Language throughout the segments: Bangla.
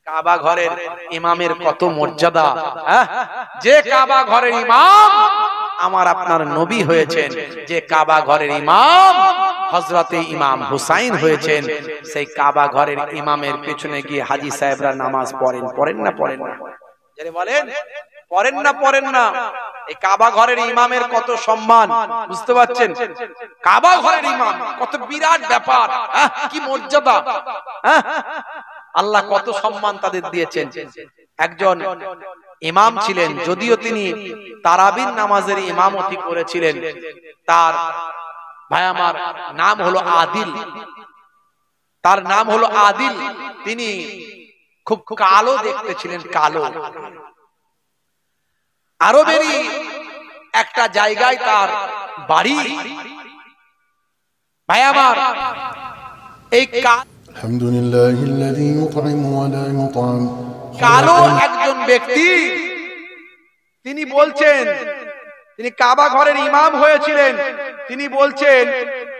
কাবা ঘরের ইমামের কত মর্যাদা, যে কাবা ঘরের ইমাম আমার আপনার নবী হয়েছেন, যে কাবা ঘরের ইমাম হযরতে ইমাম হুসাইন হয়েছেন, সেই কাবা ঘরের ইমামের পেছনে গিয়ে হাজী সাহেবরা নামাজ পড়েন, পড়েন না পড়েন না? যারা বলেন পড়েন না পড়েন না? এই কাবা ঘরের ইমামের কত সম্মান বুঝতে পারছেন? কাবা ঘরের ইমাম কত বিরাট ব্যাপার, কি মর্যাদা, আল্লাহ কত সম্মান তাদের দিয়েছেন। একজন ইমাম ছিলেন, যদিও তিনি তারাবির নামাজের ইমামতি করেছিলেন, তার ভাই আমার নাম হলো আদিল, তার নাম হলো আদিল। তিনি খুব কালো দেখতে ছিলেন, কালো। আরবেরই একটা জায়গায় তার বাড়ি। ভাই আমার এই কালো একজন ব্যক্তি, তিনি বলছেন, তিনি কাবা ঘরের ইমাম হয়েছিলেন, তিনি বলছেন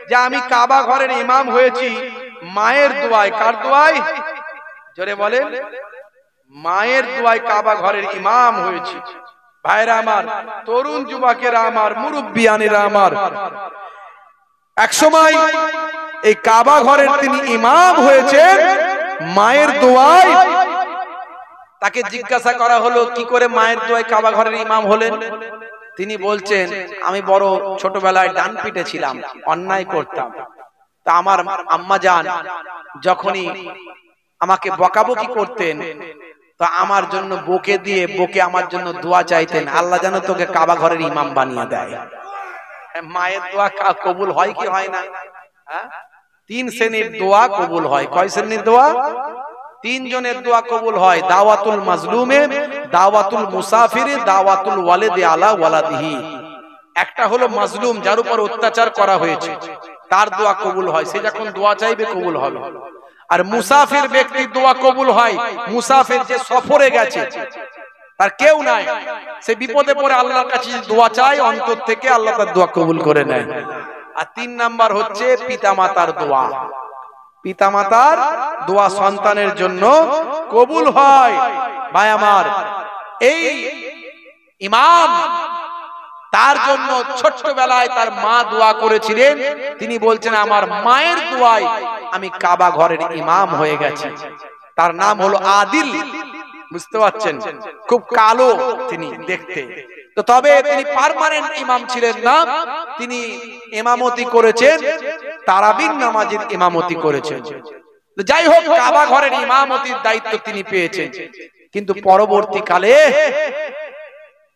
যে আমি কাবা ঘরের ইমাম হয়েছি মায়ের দোয়ায়। কার দোয়ায়? জোরে বলেন। মায়ের দোয়ায় কাবা ঘরের ইমাম হয়েছি। ভাইরা আমার, তরুণ যুবকেরা আমার, মুরব্বিয়ানেরা আমার, একসময় এই কাবা ঘরের তিনি ইমাম হয়েছেন মায়ের দোয়ায়। তাকে জিজ্ঞাসা করা হলো কি করে মায়ের দোয়ায় কাবা ঘরের ইমাম হলেন? তিনি বলছেন আমি বড় ছোটবেলায় ডান পিটে ছিলাম, অন্যায় করতাম। তা আমার আম্মা জান যখনই আমাকে বকাবকি করতেন, তো আমার জন্য বকে দিয়ে বকে আমার জন্য দোয়া চাইতেন, আল্লাহ যেন তোকে কাবা ঘরের ইমাম বানিয়ে দেয়। মায়ের দোয়া কবুল হয় কি হয় না? তিন শ্রেণীর দোয়া কবুল হয়। কয় শ্রেণীর দোয়া? তিন জনের দোয়া কবুল হয়। দাওয়াতুল মাজলুমে, দাওয়াতুল মুসাফিরে, দাওয়াতুল ওয়ালিদি আলা ওয়ালাদিহি। একটা হলো মাজলুম, যার উপর অত্যাচার করা হয়েছে, তার দোয়া কবুল হয়, সে যখন দোয়া চাইবে কবুল হবে। আর মুসাফির ব্যক্তির দোয়া কবুল হয়, মুসাফির যে সফরে গেছে, তার কেউ নাই, সে বিপদে পড়ে আল্লাহর কাছে দোয়া চায়, অন্তর থেকে আল্লাহ তার দোয়া কবুল করে নেয়। আর তিন নাম্বার হচ্ছে পিতামাতার দোয়া। পিতামাতার দোয়া সন্তানের জন্য কবুল হয়। ভাই আমার, এই ইমাম, তার জন্য ছোট্টবেলায় তার মা দোয়া করেছিলেন। তিনি বলছেন আমার মায়ের দোয়ায় আমি কাবা ঘরের ইমাম হয়ে গেছি। তার নাম হলো আদিল। বুঝতে পারছেন? খুব কালো তিনি দেখতে। তো তবে তিনি পার্মানেন্ট ইমাম ছিলেন না, তিনি ইমামতি করেছেন, তারাবির নামাজের ইমামতি করেছেন। যাই হোক, কাবা ঘরের ইমামতির দায়িত্ব তিনি পেয়েছেন, কিন্তু পরবর্তীকালে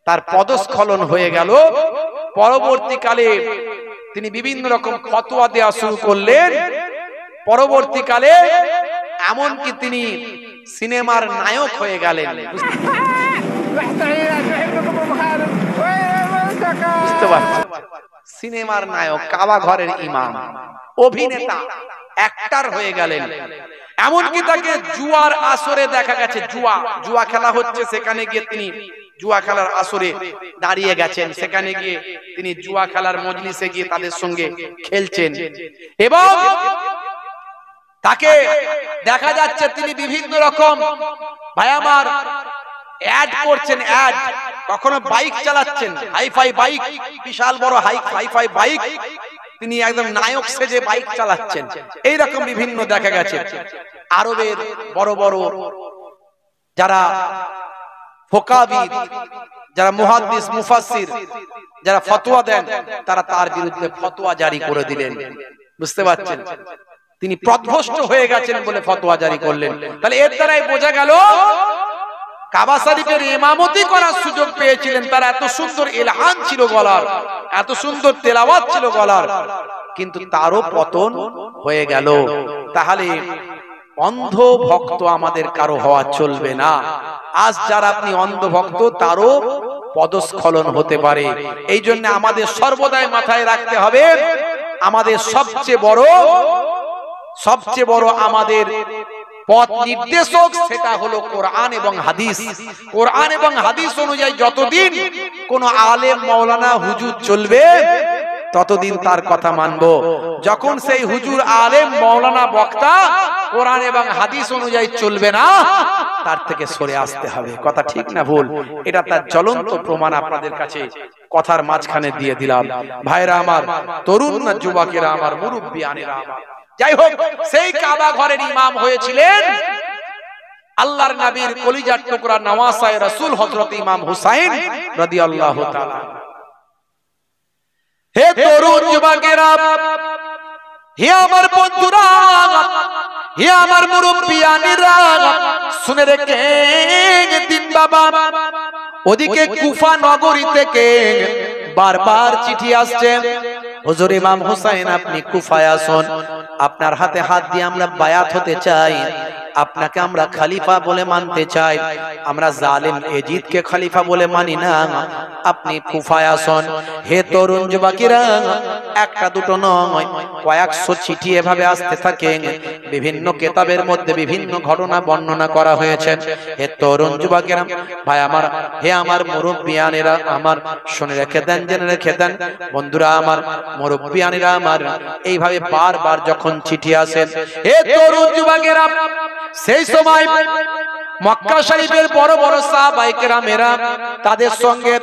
তার পদস্খলন হয়ে গেল। পরবর্তীকালে তিনি বিভিন্ন রকম ফতোয়া দেওয়া শুরু করলেন। পরবর্তীকালে এমনকি তিনি সিনেমার নায়ক হয়ে গেলেন। বুঝতে পারছেন? সিনেমার নায়ক, কাবা ঘরের ইমাম, অভিনেতা, অ্যাক্টর হয়ে গেলেন। এমনকি তাকে জুয়ার আসরে দেখা গেছে, জুয়া খেলা হচ্ছে, সেখানে গিয়ে তিনি জুয়া খেলার আসরে দাঁড়িয়ে গেছেন, সেখানে গিয়ে তিনি জুয়া খেলার মজলিসে গিয়ে তাদের সঙ্গে খেলছেন। এবং তাকে দেখা যাচ্ছে তিনি বিভিন্ন রকম, ভাই আমার, অ্যাড করছেন, অ্যাড। কখনো বাইক চালাচ্ছেন, হাইফাই বাইক, বিশাল বড় হাইফাই বাইক, তিনি একদম নায়ক সেজে বাইক চালাচ্ছেন। এইরকম বিভিন্ন দেখা গেছে। আরবের বড় বড় যারা ফোকাবিদ, যারা মুহাদ্দিস, মুফাসসির, যারা ফতোয়া দেন, তারা তার বিরুদ্ধে ফতোয়া জারি করে দিলেন। বুঝতে পারছেন? তিনি পথভ্রষ্ট হয়ে গেছেন বলে ফতোয়া জারি করলেন। তাহলে এর দ্বারাই বোঝা গেল কাবা শরীফের ইমামতি করার সুযোগ পেয়েছিলেন, তার এত সুন্দর ইলহান ছিল গলার, এত সুন্দর তেলাওয়াত ছিল গলার, কিন্তু তারও পতন হয়ে গেল। তাহলে অন্ধ ভক্ত আমাদের কারো হওয়া চলবে না। আজ যারা আপনি অন্ধ ভক্ত, তারও পদস্খলন হতে পারে। এই জন্য আমাদের সর্বদাই মাথায় রাখতে হবে, আমাদের সবচেয়ে বড় আমাদের পথ নির্দেশক সেটা হলো কোরআন এবং হাদিস। কোরআন এবং হাদিস অনুযায়ী যতদিন কোন আলেম, মাওলানা, হুজুর চলবে, ততদিন তার কথা মানব। যখন সেই হুজুর আলেম মাওলানা বক্তা কোরআন এবং হাদিস অনুযায়ী চলবে না, তার থেকে সরে আসতে হবে। কথা ঠিক না ভুল? এটা তার জ্বলন্ত প্রমাণ আপনাদের কাছে কথার মাঝখানে দিয়ে দিলাম। ভাইরা আমার, তরুণ না যুবকেরা আমার, মুরব্বিয়ানেরা আমার, যাই হোক, সেই কাবা ঘরের ইমাম হয়েছিলেন আল্লাহর নবীর কলিজার টুকরা নওয়াসায়ে রাসূল হযরত ইমাম হুসাইন রাদিয়াল্লাহু তাআলা। হে তরুণ যুবকেরা, হে আমার বন্ধুরা, হে আমার মুরব্বিয়ানেরা, শুনে রেখেন দিন বাবা, ওদিকে কুফা নগরী থেকে বারবার চিঠি আসছে, হুজুর ইমাম হুসাইন আপনি কুফায় আসুন, আপনার হাতে হাত দিয়ে আমরা বায়াত হতে চাই, আপনাকে আমরা খলিফা বলে মানতে চাই, আমরা জালিম এজিদকে খলিফা বলে মানি না, আপনি কুফায় আসুন। হে তরুণ যুবকেরা, একটা দুটো নয়, কয়েকশো চিঠি এভাবে আসতে থাকে। বিভিন্ন কিতাবের মধ্যে বিভিন্ন ঘটনা বর্ণনা করা হয়েছে। হে তরুণ যুবকেরা, ভাই আমার, হে আমার মুরব্বিয়ানেরা আমার, শুনে রেখে দেন, জেনে রেখে দেন বন্ধুরা আমার, মুরব্বিয়ানেরা আমার, এইভাবে বারবার যখন চিঠি আসে, হে তরুণ যুবকেরা, সেই সময় মক্কা শরীফের বড় বড় সাহাবায়ে কেরামেরা তাদের সঙ্গে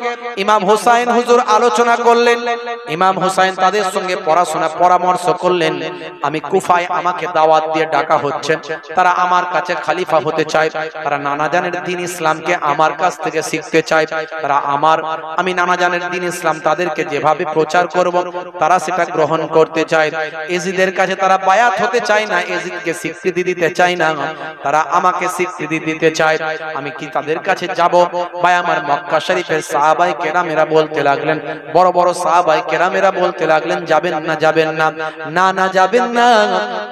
ইমাম হুসাইন হুজুর আলোচনা করলেন। ইমাম হুসাইন তাদের সঙ্গে পরামর্শ করলেন, আমি কুফায় আমাকে দাওয়াত দিয়ে ডাকা হচ্ছে, তারা আমার কাছে খলিফা হতে চায়, তারা নানা জানের দ্বীন ইসলামকে আমার কাছ থেকে শিখতে চায়, তারা আমি নানা জানের দ্বীন ইসলাম তাদেরকে যেভাবে প্রচার করব তারা সেটা গ্রহণ করতে চায়। এজিদের কাছে তারা বায়াত হতে চায় না, এজিদকে স্বীকৃতি দিতে চায় না, তারা আমাকে স্বীকৃতি দিতে চায়। আমি কি তাদের কাছে যাব? ভাই আমার, মক্কা শরীফের সাহাবায়ে কেরামেরা বলতে লাগলেন, বড় বড় সাহাবায়ে কেরামেরা বলতে লাগলেন, যাবেন না, যাবেন না, না না যাবেন না,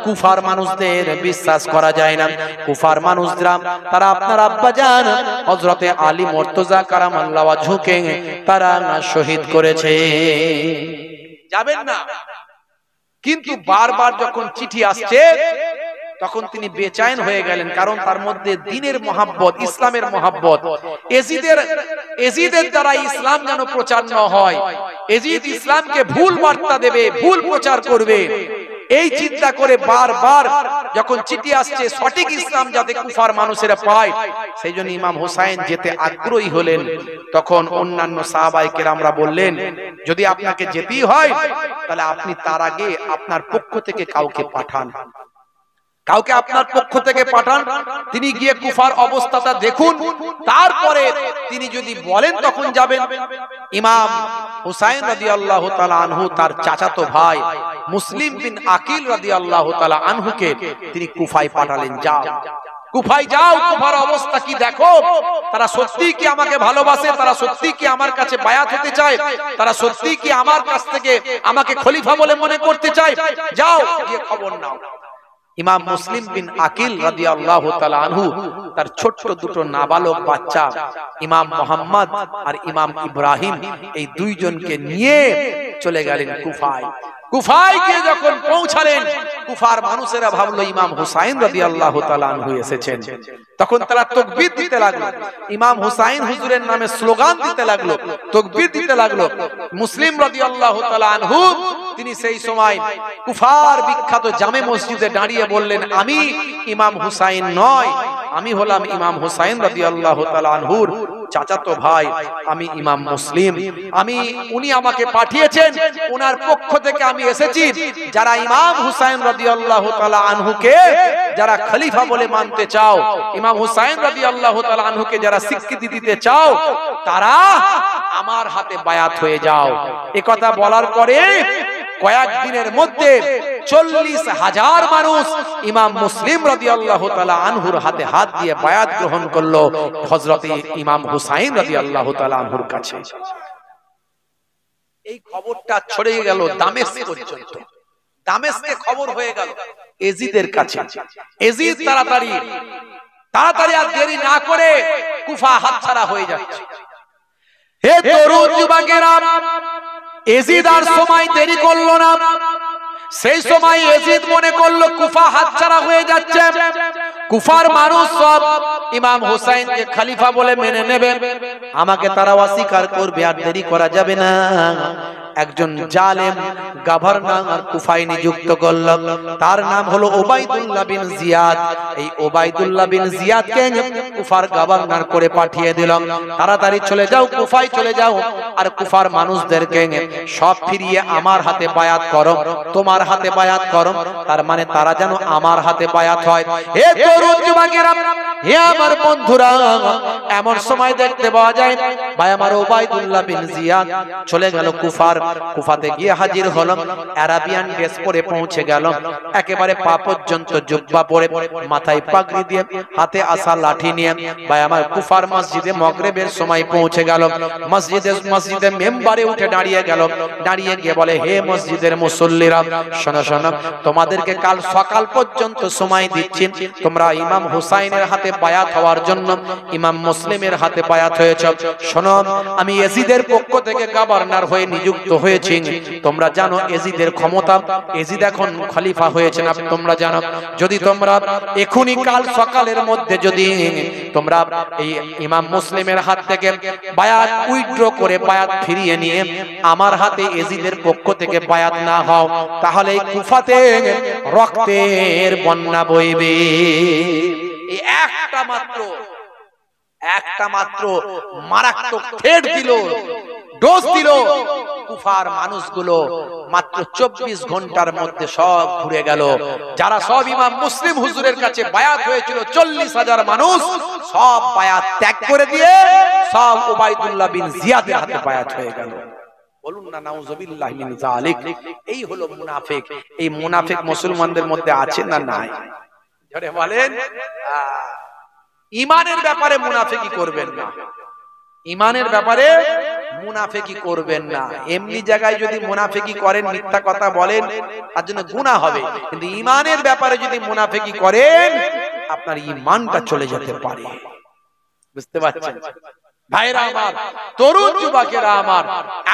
কুফার মানুষদের বিশ্বাস করা যায় না, কুফার মানুষরা তারা আপনার আব্বাজান হযরতে আলী মুর্তজা কারামাল্লাহু ওয়াজহুকে তারা শহীদ করেছে, যাবেন না। কিন্তু বারবার যখন চিঠি আসছে তখন তিনি বেচैन হয়ে গেলেন, কারণ তার মধ্যে দ্বীনের মহব্বত, ইসলামের মহব্বত, এজিদের দ্বারা ইসলাম যেন প্রচার না হয়, এজিদ ইসলামকে ভুল বার্তা দেবে, ভুল প্রচার করবে, এই চিন্তা করে বারবার যখন চিঠি আসছে সঠিক ইসলাম যাতে কুফার মানুষেরা পায়, সেই জন্য ইমাম হুসাইন যেতে আগ্রহী হলেন। তখন অন্যান্য সাহাবায়ে কেরামরা বললেন, যদি আপনাকে যেতেই হয় তাহলে আপনি তার আগে আপনার পক্ষ থেকে কাউকে পাঠান, কাউকে আপনার পক্ষ থেকে পাঠান, তিনি গিয়ে কুফার অবস্থাটা দেখুন, তারপরে তিনি যদি বলেন তখন যাবেন। ইমাম হুসাইন রাদিয়াল্লাহু তাআলা আনহু তার চাচাতো ভাই মুসলিম বিন আকিল রাদিয়াল্লাহু তাআলা আনহুকে তিনি কুফায় পাঠালেন, যাও কুফায় যাও, কুফার অবস্থা কি দেখো, তারা সত্যি কি আমাকে ভালোবাসে, তারা সত্যি কি আমার কাছে বায়াত হতে চায়, তারা সত্যি কি আমার কাছ থেকে আমাকে খলিফা বলে মনে করতে চায়, যাও গিয়ে খবর নাও। ইমাম মুসলিম বিন আকিল রাদিয়াল্লাহু তাআলা আনহু তার ছোট্ট দুটো নাবালক বাচ্চা ইমাম মুহাম্মদ আর ইমাম ইব্রাহিম, এই দুইজনকে নিয়ে চলে গেলেন কুফায়। কুফায় গিয়ে যখন পৌঁছালেন, কুফার মানুষেরা ভাবলো ইমাম হুসাইন রাদিয়াল্লাহু তাআলা আনহু এসেছেন, তখন তারা তাকবীর দিতে লাগলো, ইমাম হুসাইন হুজুরের নামে স্লোগান দিতে লাগলো, তাকবীর দিতে লাগলো। মুসলিম রাদিয়াল্লাহু তাআলা আনহু তিনি সেই সময় কুফার বিখ্যাত জামে মসজিদে দাঁড়িয়ে বললেন, আমি ইমাম হুসাইন নয়, আমি হলাম ইমাম হুসাইন রাদিয়াল্লাহু তাআলা আনহুর চাচাতো ভাই, আমি ইমাম মুসলিম, উনি আমাকে পাঠিয়েছেন, ওনার পক্ষ থেকে আমি এসেছি। যারা ইমাম হুসাইন রাদিয়াল্লাহু তাআলা আনহুকে যারা খলিফা বলে মানতে চাও, ইমাম হুসাইন রাদিয়াল্লাহু তাআলা আনহুকে যারা স্বীকৃতি দিতে চাও, তারা আমার হাতে বায়াত হয়ে যাও। এই কথা বলার পরে কয়েকদিনের মধ্যে 40,000 মানুষ ইমাম মুসলিম রাদিয়াল্লাহু তাআলা আনহুর হাতে হাত দিয়ে বায়াত গ্রহণ করলো হযরত ইমাম হুসাইন রাদিয়াল্লাহু তাআলা আনহুর কাছে। এই খবরটা ছড়িয়ে গেল দামেস্ক পর্যন্ত, দামেস্কে খবর হয়ে গেল এজিদের কাছে। এজিদ তাড়াতাড়ি আর দেরি না করে কুফা হাতছাড়া হয়ে যাচ্ছে। হে তরুণ যুবকেরা, এজিদ আর সময় দেরি করলো না। সেই সময় এজিদ মনে করলো কুফা হাতছাড়া হয়ে যাচ্ছে, কুফার মানুষ সব ইমাম হুসাইনকে খলিফা বলে মেনে নেবে, আমাকে তারা অস্বীকার করবে, আর দেরি করা যাবে না। একজন জালেম গভর্নর কুফায় নিযুক্ত করল, তার নাম হলো ওবাইদুল্লাহ বিন জিয়াদ। এই ওবাইদুল্লাহ বিন জিয়াদকে কুফার গভর্নর করে পাঠিয়ে দিল, তাড়াতাড়ি চলে যাও, কুফায় চলে যাও, আর কুফার মানুষদেরকে সব ফিরিয়ে আমার হাতে বায়াত করো, তোমার হাতে বায়াত করো, তার মানে তারা যেন আমার হাতে বায়াত হয়। হে তরুণ যুবকেরা, হে আমার বন্ধুরা, এমন সময় দেখতে পাওয়া যায় ভাই আমার ওবাইদুল্লাহ বিন জিয়াদ চলে গেল কুফার। কুফাতে গিয়ে হাজির হলো, আরাবিয়ান ড্রেস পরে পৌঁছে গেল, একেবারে পা পর্যন্ত জুব্বা পরে, মাথায় পাগড়ি দিয়ে, হাতে আসা লাঠি নিয়ে ভাই আমার কুফার মসজিদে মাগরিবের সময় পৌঁছে গেল। মসজিদে মেম্বারে উঠে দাঁড়িয়ে গেল, দাঁড়িয়ে গিয়ে বলে, হে মসজিদের মুসল্লিরা, শোনো শোনো, তোমাদেরকে কাল সকাল পর্যন্ত সময় দিচ্ছি, তোমরা ইমাম হুসাইনের হাতে বায়াত হওয়ার জন্য ইমাম মুসলিমের হাতে বায়াত হয়েছে। শোনো, আমি ইয়াজিদের পক্ষ থেকে গভর্নর হয়ে নিযুক্ত হয়েছি। তোমরা জানো ইয়াজিদের ক্ষমতা, ইয়াজিদ এখন খলিফা হয়েছেন, তোমরা জানো। যদি তোমরা এখনি কাল সকালের মধ্যে যদি তোমরা এই ইমাম মুসলিমের হাত থেকে বায়াত উইথড্র করে বায়াত ফিরিয়ে নিয়ে আমার হাতে ইয়াজিদের পক্ষ থেকে বায়াত না হও, তাহলে এই কুফাতে রক্তের বন্যা বইবে। এই একটা মাত্র মারাত্মক থ্রেট দিল, ডোজ দিল। কুফার মানুষগুলো মাত্র 24 ঘন্টার মধ্যে সব ঘুরে গেল। যারা সব ইমাম মুসলিম হুজুরের কাছে বায়াত হয়েছিল 40,000 মানুষ, সব বায়াত ত্যাগ করে দিয়ে সব ওবাইদুল্লাহ বিন জিয়াদের হাতে বায়াত হয়ে গেল। বলুন না নাউযুবিল্লাহ মিন যালিক। এই হলো মুনাফিক। এই মুনাফিক মুসলমানদের মধ্যে আছে না নাই? জোরে বলেন। ঈমানের ব্যাপারে মুনাফিকি করবেন না, ঈমানের ব্যাপারে মুনাফিকি করবেন না। এমনি জায়গায় যদি মুনাফিকি করেন, মিথ্যা কথা বলেন, তার জন্য গুনাহ হবে, কিন্তু ঈমানের ব্যাপারে যদি মুনাফিকি করেন, আপনার ঈমানটা চলে যেতে পারে। বুঝতে পারছেন ভাইরা আমার, তরুণ যুবকেরা আমার?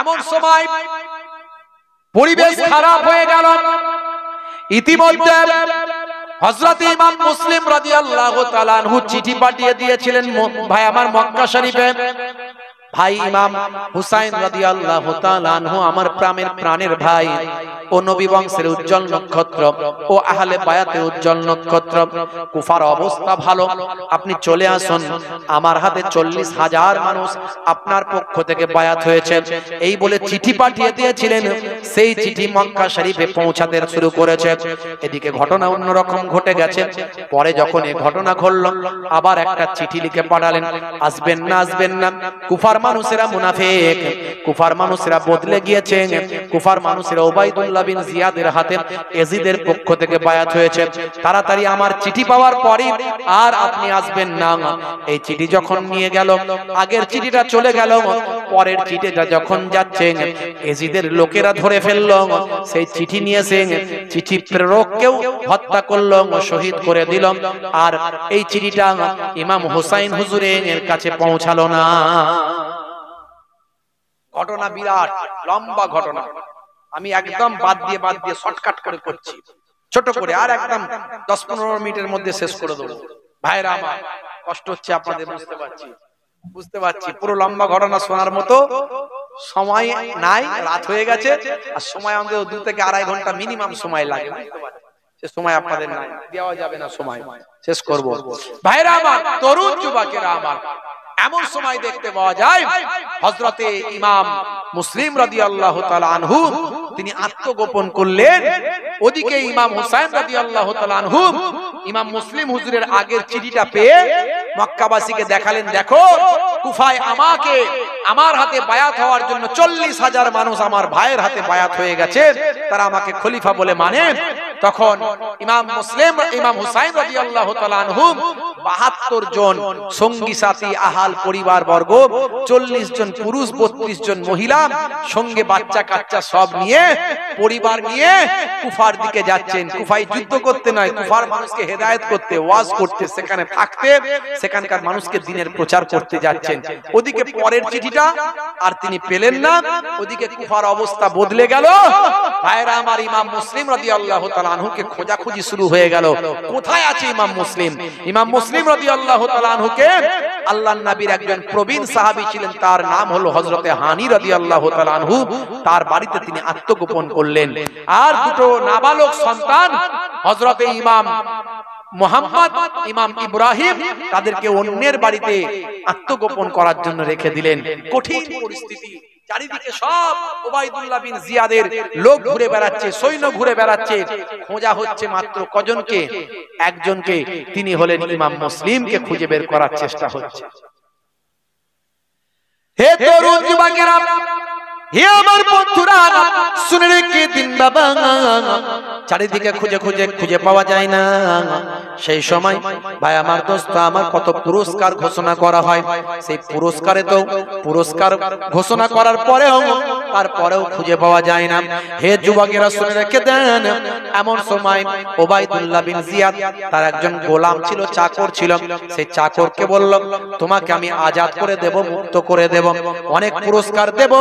এমন সময় পরিবেশ খারাপ হয়ে গেল। ইতিমধ্যে হযরত ইমাম মুসলিম রাদিয়াল্লাহু তাআলা আনহু চিঠি পাঠিয়ে দিয়েছিলেন ভাই আমার মক্কা শরীফে। ভাই ইমাম হুসাইন রাদিয়াল্লাহু তাআলা আনহু আমার প্রাণের ভাই, ও নবী বংশের উজ্জ্বল নক্ষত্র, ও আহলে বায়াতের উজ্জ্বল নক্ষত্র, কুফার অবস্থা ভালো, আপনি চলে আসুন, আমার হাতে 40,000 মানুষ আপনার পক্ষ থেকে বায়াত হয়েছে। এই বলে চিঠি পাঠিয়ে দিয়েছিলেন। সেই চিঠি মক্কা শরীফে পৌঁছাতে শুরু করেছে। এদিকে ঘটনা অন্যরকম ঘটে গেছে। পরে যখন এই ঘটনা ঘটল, আবার একটা চিঠি লিখে পাঠালেন, আসবেন না আসবেন না, কুফার মানুষেরা মুনাফিক, কুফার মানুষেরা বদলে গিয়েছে, কুফার মানুষেরা ওবাইদুল্লাহ বিন জিয়াদের হাতে ইয়াজিদের পক্ষ থেকে বায়াত হয়েছে। তাড়াতাড়ি আমার চিঠি পাওয়ার পরে আর আপনি আসবেন না। এই চিঠি যখন নিয়ে গেল, আগের চিঠিটা চলে গেল, পরের চিঠিটা যখন যাচ্ছে, ইয়াজিদের লোকেরা ধরে ফেলল। সেই চিঠি নিয়ে এসে চিঠি প্রেরককেও হত্যা করল, শহীদ করে দিল। আর এই চিঠিটা ইমাম হুসাইন হুজুরের কাছে পৌঁছালো না। ঘটনা বিরাট লম্বা ঘটনা, আমি একদম বাদ দিয়ে শর্টকাট করে করছি, ছোট করে, আর একদম 10-15 মিনিটের মধ্যে শেষ করে দেবো। ভাইরা আমার, কষ্ট হচ্ছে আপনাদের, বুঝতে পারছি। পুরো লম্বা ঘটনা শোনার মতো সময় নাই, রাত হয়ে গেছে, আর সময় আমাদের 2 থেকে 2.5 ঘন্টা মিনিমাম সময় লাগে, সে সময় আপনাদের নাই, দেওয়া যাবে না সময়। শেষ করব। ভাইরা আমার, তরুণ যুবকেরা আমার, এমন সময় দেখতে পাওয়া যায় হযরতে ইমাম মুসলিম রাদিয়াল্লাহু তাআলা আনহু তিনি আত্মগোপন করলেন। ওদিকে ইমাম হুসাইন রাদিয়াল্লাহু তাআলা আনহু ইমাম মুসলিম হুজুরের আগের চিঠিটা পেয়ে মক্কাবাসীকে দেখালেন, দেখো কুফায় আমাকে আমার হাতে বায়াত হওয়ার জন্য 40,000 মানুষ আমার ভাইয়ের হাতে বায়াত হয়ে গেছে, তারা আমাকে খলিফা বলে মানে। তখন ইমাম হুসাইন রাদিয়াল্লাহু তাআলা আনহু 72 জন সঙ্গী সাথী, আহাল পরিবার বর্গ, 40 জন পুরুষ, 32 জন মহিলা, সঙ্গে বাচ্চা কাচ্চা সব নিয়ে পরিবার নিয়ে কুফার দিকে যাচ্ছেন। কুফায় যুদ্ধ করতে নয়, কুফার মানুষকে হেদায়েত করতে, ওয়াজ করতে, সেখানে থাকতে, সেখানকার মানুষকে দ্বীনের প্রচার করতে যাচ্ছেন। ওদিকে পরের চিঠিটা আর তিনি পেলেন না, ওদিকে কুফার অবস্থা বদলে গেল। ভাইরা আমার, ইমাম মুসলিম রাদিয়াল্লাহু তাআলা আনহুকে খোঁজাখুঁজি শুরু হয়ে গেল। কোথায় আছে ইমাম মুসলিম? ইমাম মুসলিম রাদিয়াল্লাহু তাআলা আনহুকে আল্লাহর নবীর একজন প্রবীণ সাহাবী ছিলেন, তার নাম হলো হযরতে হানি রাদিয়াল্লাহু তাআলা আনহু। তার বাড়িতে তিনি আত্মগোপন করলেন। আর দুটো নাবালক সন্তান হযরতে ইমাম মুহাম্মদ, ইমাম ইব্রাহিম, তাদেরকে অন্যের বাড়িতে আত্মগোপন করার জন্য রেখে দিলেন। কঠিন পরিস্থিতি, চারিদিকে সব উবাইদুল্লাহ বিন জিয়াদের লোক ঘুরে বেড়াচ্ছে, সৈন্য ঘুরে বেড়াচ্ছে। খোঁজা হচ্ছে মাত্র কজনকে? একজনকে, তিনি হলেন ইমাম মুসলিমকে খুঁজে বের করার চেষ্টা হচ্ছে। হে তরুণ যুবকেরা, হে আমার বন্ধুরা, শুনে রেখে দিন বাবা, চারিদিকে খুঁজে খুঁজে খুঁজে পাওয়া যায় না। সেই সময় ভাই আমার দোস্ত আমার, কত পুরস্কার ঘোষণা করা হয়, সেই পুরস্কারে তো পুরস্কার ঘোষণা করার পরেও তারপরেও খুঁজে পাওয়া যায় না। হে যুবকেরা শুনে রেখে দেন, এমন সময় উবাইদুল্লাহ বিন জিয়াদ, তার একজন গোলাম ছিল, চাকর ছিল, সেই চাকরকে বলল, তোমাকে আমি আজাদ করে দেব, মুক্ত করে দেব, অনেক পুরস্কার দেব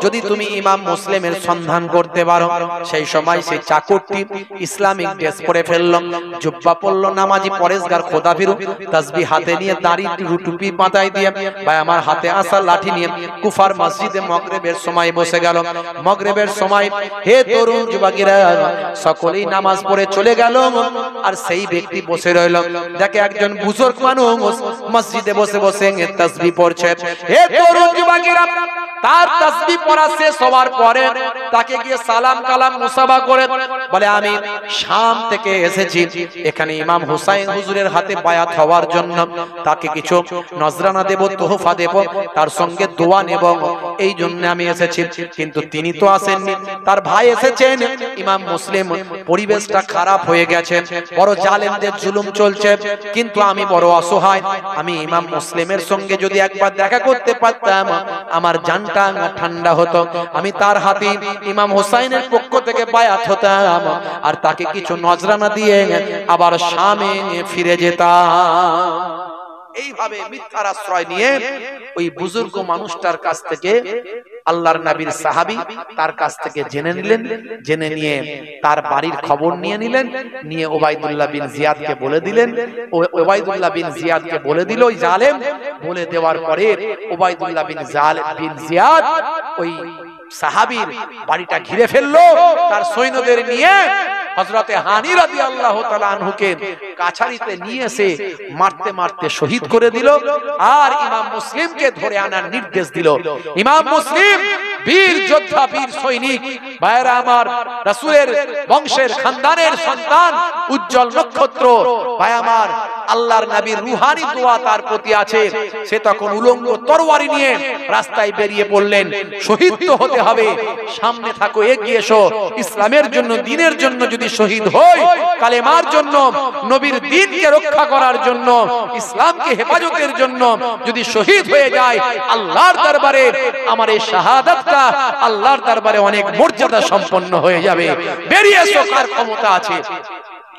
যদি তুমি ইমাম মুসলিমের সন্ধান করতে পারো। সেই সময় সেই চাকরটি ইসলামিক ড্রেস পরে ফেলল, জুব্বা পরল, নামাজি পরেশগার খোদাভীরু, তাসবিহ হাতে নিয়ে, দাড়ি টুপি মাথায় দিয়ে, ভাই আমার হাতে আসা লাঠি নিয়ে কুফার মসজিদে মাগরিবের সময় বসে গেল। মাগরিবের সময় হে তরুণ যুবকেরা, সকলেই নামাজ পড়ে চলে গেল, আর সেই ব্যক্তি বসে রইল। দেখে একজন বুজুর্গ মানুষ মসজিদে বসে বসে তাসবিহ পড়ছে। হে তরুণ যুবকেরা, তার তাসবিহ পড়া শেষ হওয়ার পরে তাকে গিয়ে সালাম কালাম মুসাফা করে বলে, আমি শাম থেকে এসেছি, এখানে ইমাম হুসাইন হুজুরের হাতে বায়াত হওয়ার জন্য, তাকে কিছু নজরানা দেব, তোহফা দেব, তার সঙ্গে দোয়া নেব, এই জন্য আমি এসেছি। কিন্তু তিনি তো আসেননি, তার ভাই এসেছেন। ইমাম মুসলিম, পরিবেশটা খারাপ হয়ে গেছে, বড় জালেমদের জুলুম চলছে, কিন্তু আমি বড় অসহায়। আমি ইমাম মুসলিমের সঙ্গে যদি একবার দেখা করতে পারতাম, আমার জানটা ঠান্ডা হতো, আমি তার হাতে ইমাম হুসাইনের পক্ষ থেকে বায়াত হতাম, আর তাকে কিছু নজরানা দিয়ে আবার শামে ফিরে যেতাম। এইভাবে মিথ্যার আশ্রয় নিয়ে ওই বুজুর্গ মানুষটার কাছ থেকে আল্লাহর নবীর সাহাবী তার কাছ থেকে জেনে নিলেন। জেনে নিয়ে তার বাড়ির খবর নিয়ে নিলেন, নিয়ে উবাইদুল্লাহ বিন জিয়াদকে বলে দিলেন। উবাইদুল্লাহ বিন জিয়াদকে বলে দিল ওই জালেম। বলে দেওয়ার পরে উবাইদুল্লাহ বিন জিয়াদ ওই সাহাবীর বাড়িটা ঘিরে ফেললো, তার সৈন্যদের নিয়ে হযরতে হানি রাদিয়াল্লাহু তাআলা আনহুকে কাছারিতে নিয়ে এসে মারতে মারতে শহীদ করে দিল। আর ইমাম মুসলিমকে ধরে আনার নির্দেশ দিল। ইমাম মুসলিম বীর যোদ্ধা, বীর সৈনিক, ভাইরা আমার, রাসূলের বংশের খানদানের সন্তান, উজ্জ্বল নক্ষত্র, ভাই আমার, আল্লাহর নবীর রুহানি দোয়া তার প্রতি আছে। সে তখন উলঙ্গ তরবারি নিয়ে রাস্তায় বেরিয়ে পড়লেন। শহীদ তো হতে হবে, সামনে থাকো, এগিয়ে এসো, ইসলামের জন্য, দ্বীনের জন্য যদি শহীদ হই, কালেমার জন্য, নবীর দ্বীনকে রক্ষা করার জন্য, ইসলামকে হেফাজতের জন্য যদি শহীদ হয়ে যায়, আল্লাহর দরবারে আমার এই শাহাদাতটা আল্লাহর দরবারে অনেক মর্যাদা সম্পন্ন হয়ে যাবে। বেরিয়ে এসো, কার ক্ষমতা আছে।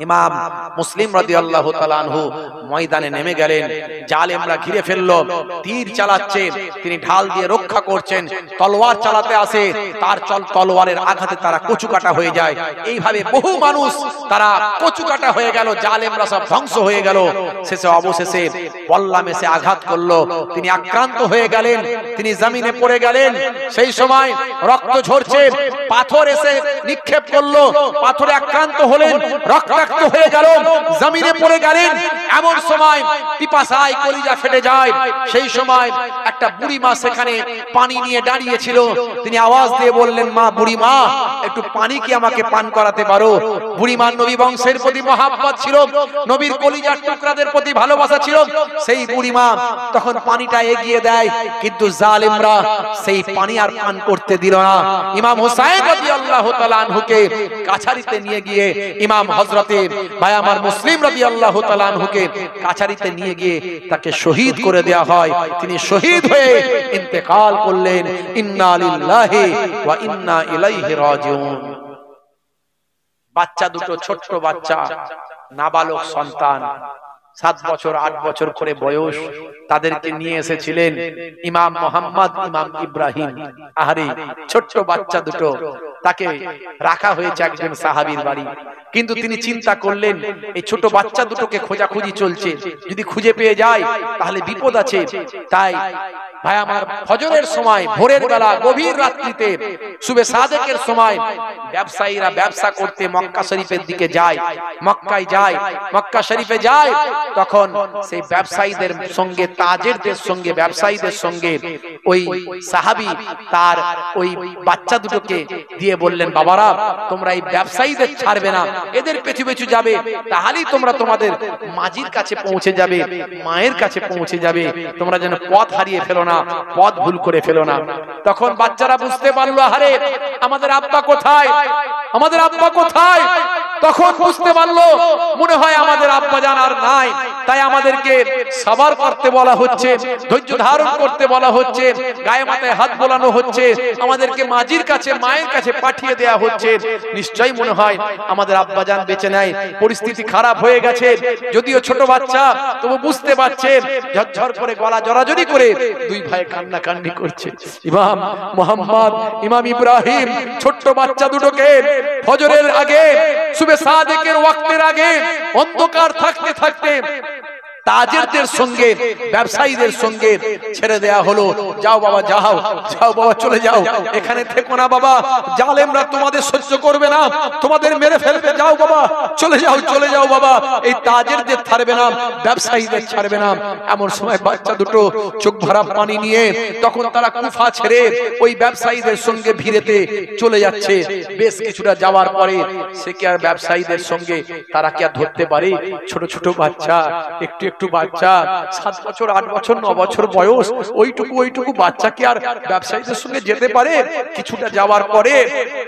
ইমাম মুসলিম রাদিয়াল্লাহু তাআলা আনহু ময়দানে নেমে গেলেন। জালেমরা ঘিরে ফেললো, তীর চালাচ্ছে, তিনি ঢাল দিয়ে রক্ষা করছেন। তলোয়ার চালাতে আসে, তার তলোয়ারের আঘাতে তারা কচুকাটা হয়ে যায়। এইভাবে বহু মানুষ তারা কচুকাটা হয়ে গেল, জালেমরা সব ধ্বংস হয়ে গেল। শেষে অবশেষে বল্লাম এসে আঘাত করলো, তিনি আক্রান্ত হয়ে গেলেন, তিনি জমিনে পড়ে গেলেন। সেই সময় রক্ত ঝরছে, পাথর এসে নিক্ষেপ করলো, পাথরে আক্রান্ত হলেন, রক্তাক্ত হয়ে গেল, জমিনে পড়ে গেলেন। এমন সময় পিপাসায় কলিজা ফেটে যায়। সেই সময় একটা বুড়ি মা সেখানে পানি নিয়ে দাঁড়িয়েছিল। তিনি আওয়াজ দিয়ে বললেন, মা, বুড়ি মা, একটু পানি কি আমাকে পান করাতে পারো? বুড়ি মা নবী বংশের প্রতি মহাব্বত ছিল, নবীর কলিজার টুকরাদের প্রতি ভালোবাসা ছিল। সেই বুড়ি মা তখন পানিটা এগিয়ে দেয়, কিন্তু জালেমরা সেই পানি আর পান করতে দিল না। ইমাম হুসাইন রাদিয়াল্লাহু তাআলা আনহুকে কাছারিতে নিয়ে গিয়ে ইমাম হযরতে আদালতে ভাই আমার মুসলিম রাদিয়াল্লাহু তাআলা আনহুকে কাছারিতে নিয়ে গিয়ে তাকে শহীদ করে দেয়া হয়। তিনি শহীদ হয়ে ইন্তেকাল করলেন। ইন্না লিল্লাহি ওয়া ইন্না ইলাইহি রাজিউন। বাচ্চা দুটো, ছোট্ট বাচ্চা, নাবালক সন্তান, 7 বছর 8 বছর করে বয়স, তাদেরকে নিয়ে এসেছিলেন ইমাম মোহাম্মদ, ইমাম ইব্রাহিম। আহারে ছোট্ট বাচ্চা দুটো, তাকে রাখা হয়েছে একজন সাহাবীর বাড়ি। কিন্তু তিনি চিন্তা করলেন এই ছোট বাচ্চা দুটোকে খোঁজাখুঁজি চলছে, যদি খুঁজে পেয়ে যায় তাহলে বিপদ আছে। তাই ভাই আমার ফজরের সময়, ভোরের বেলা, গভীর রাত্রিতে, সুবে সাদেকের সময় ব্যবসায়ীরা ব্যবসা করতে মক্কা শরীফের দিকে যায়, মক্কায় যায়, মক্কা শরীফে যায়। তখন সেই ব্যবসায়ীদের সঙ্গে, তাজেরদের সঙ্গে, ব্যবসায়ীদের সঙ্গে ওই সাহাবী তার ওই বাচ্চা দুটোকে দিয়ে বললেন, বাবারা তোমরা এই ব্যবসায়ীদের ছাড়বে না, এদের পেছু পেছু যাবে, তাহলেই তোমরা তোমাদের মাজির কাছে পৌঁছে যাবে, মায়ের কাছে পৌঁছে যাবে। তোমরা যেন পথ হারিয়ে ফেলো না, পথ ভুল করে ফেলো না। তখন বাচ্চারা বুঝতে পারলো, আরে আমাদের আব্বা কোথায়, আমাদের আব্বা কোথায়। তখন বুঝতে পারলো মনে হয় আমাদের আব্বা জান আর নাই। তাই আমাদেরকে সবার করতে বলা হচ্ছে, ধৈর্য ধারণ করতে বলা হচ্ছে, গায়ে মাথায় হাত বোলানো হচ্ছে, আমাদেরকে মাজির কাছে, মায়ের কাছে পাঠিয়ে দেয়া হচ্ছে। নিশ্চয়ই মনে হয় আমাদের আব্বা জান বেঁচে নাই, পরিস্থিতি খারাপ হয়ে গেছে। যদিও ছোট বাচ্চা, তবু বুঝতে পারছে, ঝরঝর করে গলা জড়াজড়ি করে দুই ভাই কান্নাকান্নি করছে। ইমাম মোহাম্মদ, ইমাম ইব্রাহিম ছোট্ট বাচ্চা দুটোকে ফজরের আগে, সুবে সাদেকের ওয়াক্তের আগে, অন্ধকার থাকতে থাকতে তাজেরদের সঙ্গে, ব্যবসায়ীদের সঙ্গে ছেড়ে দেয়া হলো। যাও বাবা, যাও, যাও বাবা, চলে যাও, এখানে থেকো না বাবা, জালেমরা তোমাদের সহ্য করবে না, তোমাদের মেরে ফেলবে, যাও বাবা, চলে যাও, চলে যাও বাবা, এই তাজেরদের ছাড়বে না, ব্যবসায়ীদের ছাড়বে না। এমন সময় বাচ্চা দুটো চোখ ভরা পানি নিয়ে তখন তারা কুফা ছেড়ে ওই ব্যবসায়ীদের সঙ্গে ভিড়েতে চলে যাচ্ছে। বেশ কিছুটা যাওয়ার পরে সে কি আর ব্যবসায়ীদের সঙ্গে তারা কি আর ধরতে পারে? ছোট ছোট বাচ্চা, একটু একটু বাচ্চা, 7 বছর 8 বছর 9 বছর বয়স, ওইটুকু বাচ্চা কি আর ব্যবসায়ীদের সঙ্গে যেতে পারে? কিছুটা যাওয়ার পরে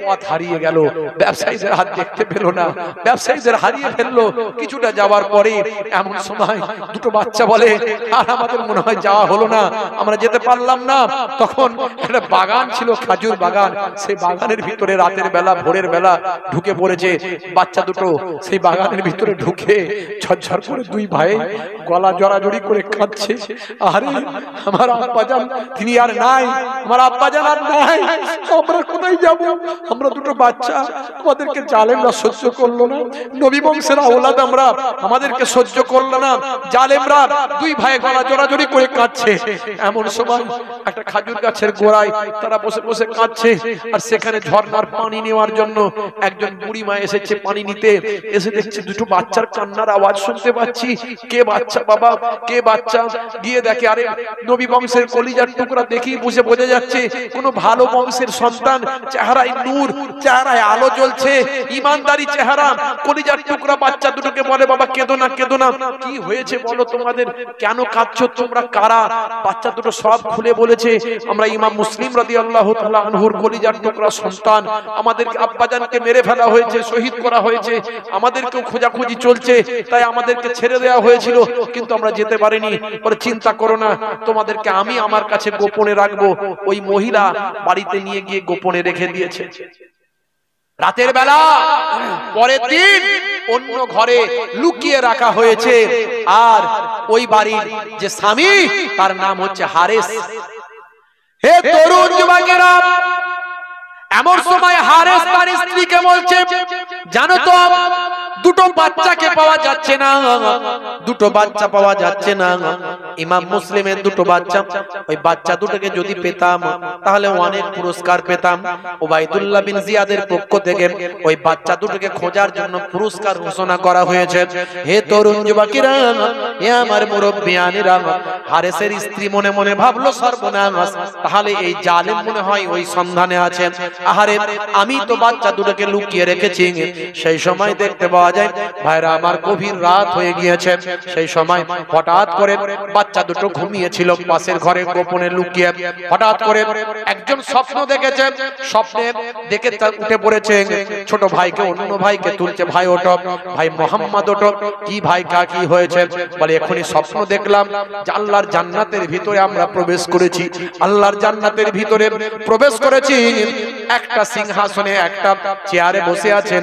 পথ হারিয়ে গেল, ব্যবসায়ীদের হাত দেখতে পেল না, ব্যবসায়ীদের হারিয়ে ফেললো। কিছুটা যাওয়ার পরে এমন সময় দুটো বাচ্চা বলে, আর আমাদের মনে হয় যাওয়া হলো না, আমরা যেতে পারলাম না। তখন একটা বাগান ছিল, খাজুর বাগান, সেই বাগানের ভিতরে রাতের বেলা, ভোরের বেলা ঢুকে পড়েছে বাচ্চা দুটো। সেই বাগানের ভিতরে ঢুকে ঝরঝর করে দুই ভাই গলা জড়াজড়ি করে কাঁদছে, আরে আমার আব্বাজান তিনি আর নাই, আমার আব্বাজান আর নাই, আমরা কোথায় যাব? আমরা দুটো বাচ্চা, আমাদেরকে জালেমরা সহ্য করলো না, নবী বংশের আওলাদ আমরা, আমাদেরকে সহ্য করলো না, জালেমরা। দুই ভাই গলা জড়াজড়ি করে কাঁদছে। এমন সময় একটা খাজুর গাছের গোড়ায় তারা বসে বসে কাঁদছে, আর সেখানে ঝর্ণার পানি নেওয়ার জন্য একজন বুড়ি মা এসেছে পানি নিতে। এসে দেখছে দুটো বাচ্চার কান্নার আওয়াজ শুনতে পাচ্ছি। কে বাচ্চা বাবা, কে বাচ্চা? গিয়ে দেখে আরে নবী বংশের কলিজার টুকরা, দেখি বুঝে বোঝা যাচ্ছে কোন ভালো বংশের সন্তান, চেহারায় নূর, চেহারায় আলো জ্বলছে, ইমানদারি চেহারা, কলিজার টুকরা বাচ্চা দুটোকে বলে, বাবা কেঁদো না, কেঁদো না, কি হয়েছে বলো, তোমাদের কেন কাঁদছো, তোমরা কারা? বাচ্চা দুটো সব খুলে বলেছে, আমরা ইমাম মুসলিম রাদিয়াল্লাহু তাআলা আনহুর কলিজার টুকরা সন্তান, আমাদেরকে আব্বাজানকে মেরে ফেলা হয়েছে, শহীদ করা হয়েছে, আমাদেরকেও খোঁজাখুঁজি চলছে, তাই আমাদেরকে ছেড়ে দেওয়া হয়েছিল, কিন্তু আমরা যেতে পারিনি। পরে চিন্তা করো না, তোমাদেরকে আমি আমার কাছে গোপনে রাখবো। ওই মহিলা বাড়িতে নিয়ে গিয়ে গোপনে রেখে দিয়েছে। রাতের বেলা পরের দিন অন্য ঘরে লুকিয়ে রাখা হয়েছে। আর ওই বাড়ির যে স্বামী, তার নাম হচ্ছে হারেস। হে তরুণ যুবকেরা, এমন সময় হারেস তার স্ত্রীকে বলছে, জানো তো দুটো বাচ্চাকে পাওয়া যাচ্ছে না, দুটো বাচ্চা পাওয়া যাচ্ছে না, ইমাম মুসলিমের দুটো বাচ্চা, ওই বাচ্চা দুটোকে যদি পেতাম তাহলে অনেক পুরস্কার পেতাম। ওবাইদুল্লাহ বিন জিয়াদের পক্ষ থেকে ওই বাচ্চা দুটোকে খোঁজার জন্য পুরস্কার ঘোষণা করা হয়েছে। হে তরুণ যুবকেরা, হে আমার মুরব্বিয়ানেরা, হারেসের স্ত্রী মনে মনে ভাবলো, সর্বনাশ, তাহলে এই জালেম মনে হয় ওই সন্ধানে আছে। আহারে আমি তো বাচ্চা দুটোকে লুকিয়ে রেখেছি। সেই সময় দেখতে পাওয়া পাওয়া যায়। ভাইরা আমার, গভীর রাত হয়ে গিয়েছে। সেই সময় হঠাৎ করে বাচ্চা দুটো ঘুমিয়েছিল পাশের ঘরে গোপনে লুকিয়ে। হঠাৎ করে একজন স্বপ্ন দেখেছে, স্বপ্নে দেখে উঠে পড়েছে, ছোট ভাইকে অন্য ভাইকে তুলছে, ভাই ওঠো, ভাই মোহাম্মদ ওঠো। কি ভাই, কা কি হয়েছে? বলে এখনই স্বপ্ন দেখলাম যে আল্লাহর জান্নাতের ভিতরে আমরা প্রবেশ করেছি। আল্লাহর জান্নাতের ভিতরে প্রবেশ করেছি, একটা সিংহাসনে একটা চেয়ারে বসে আছেন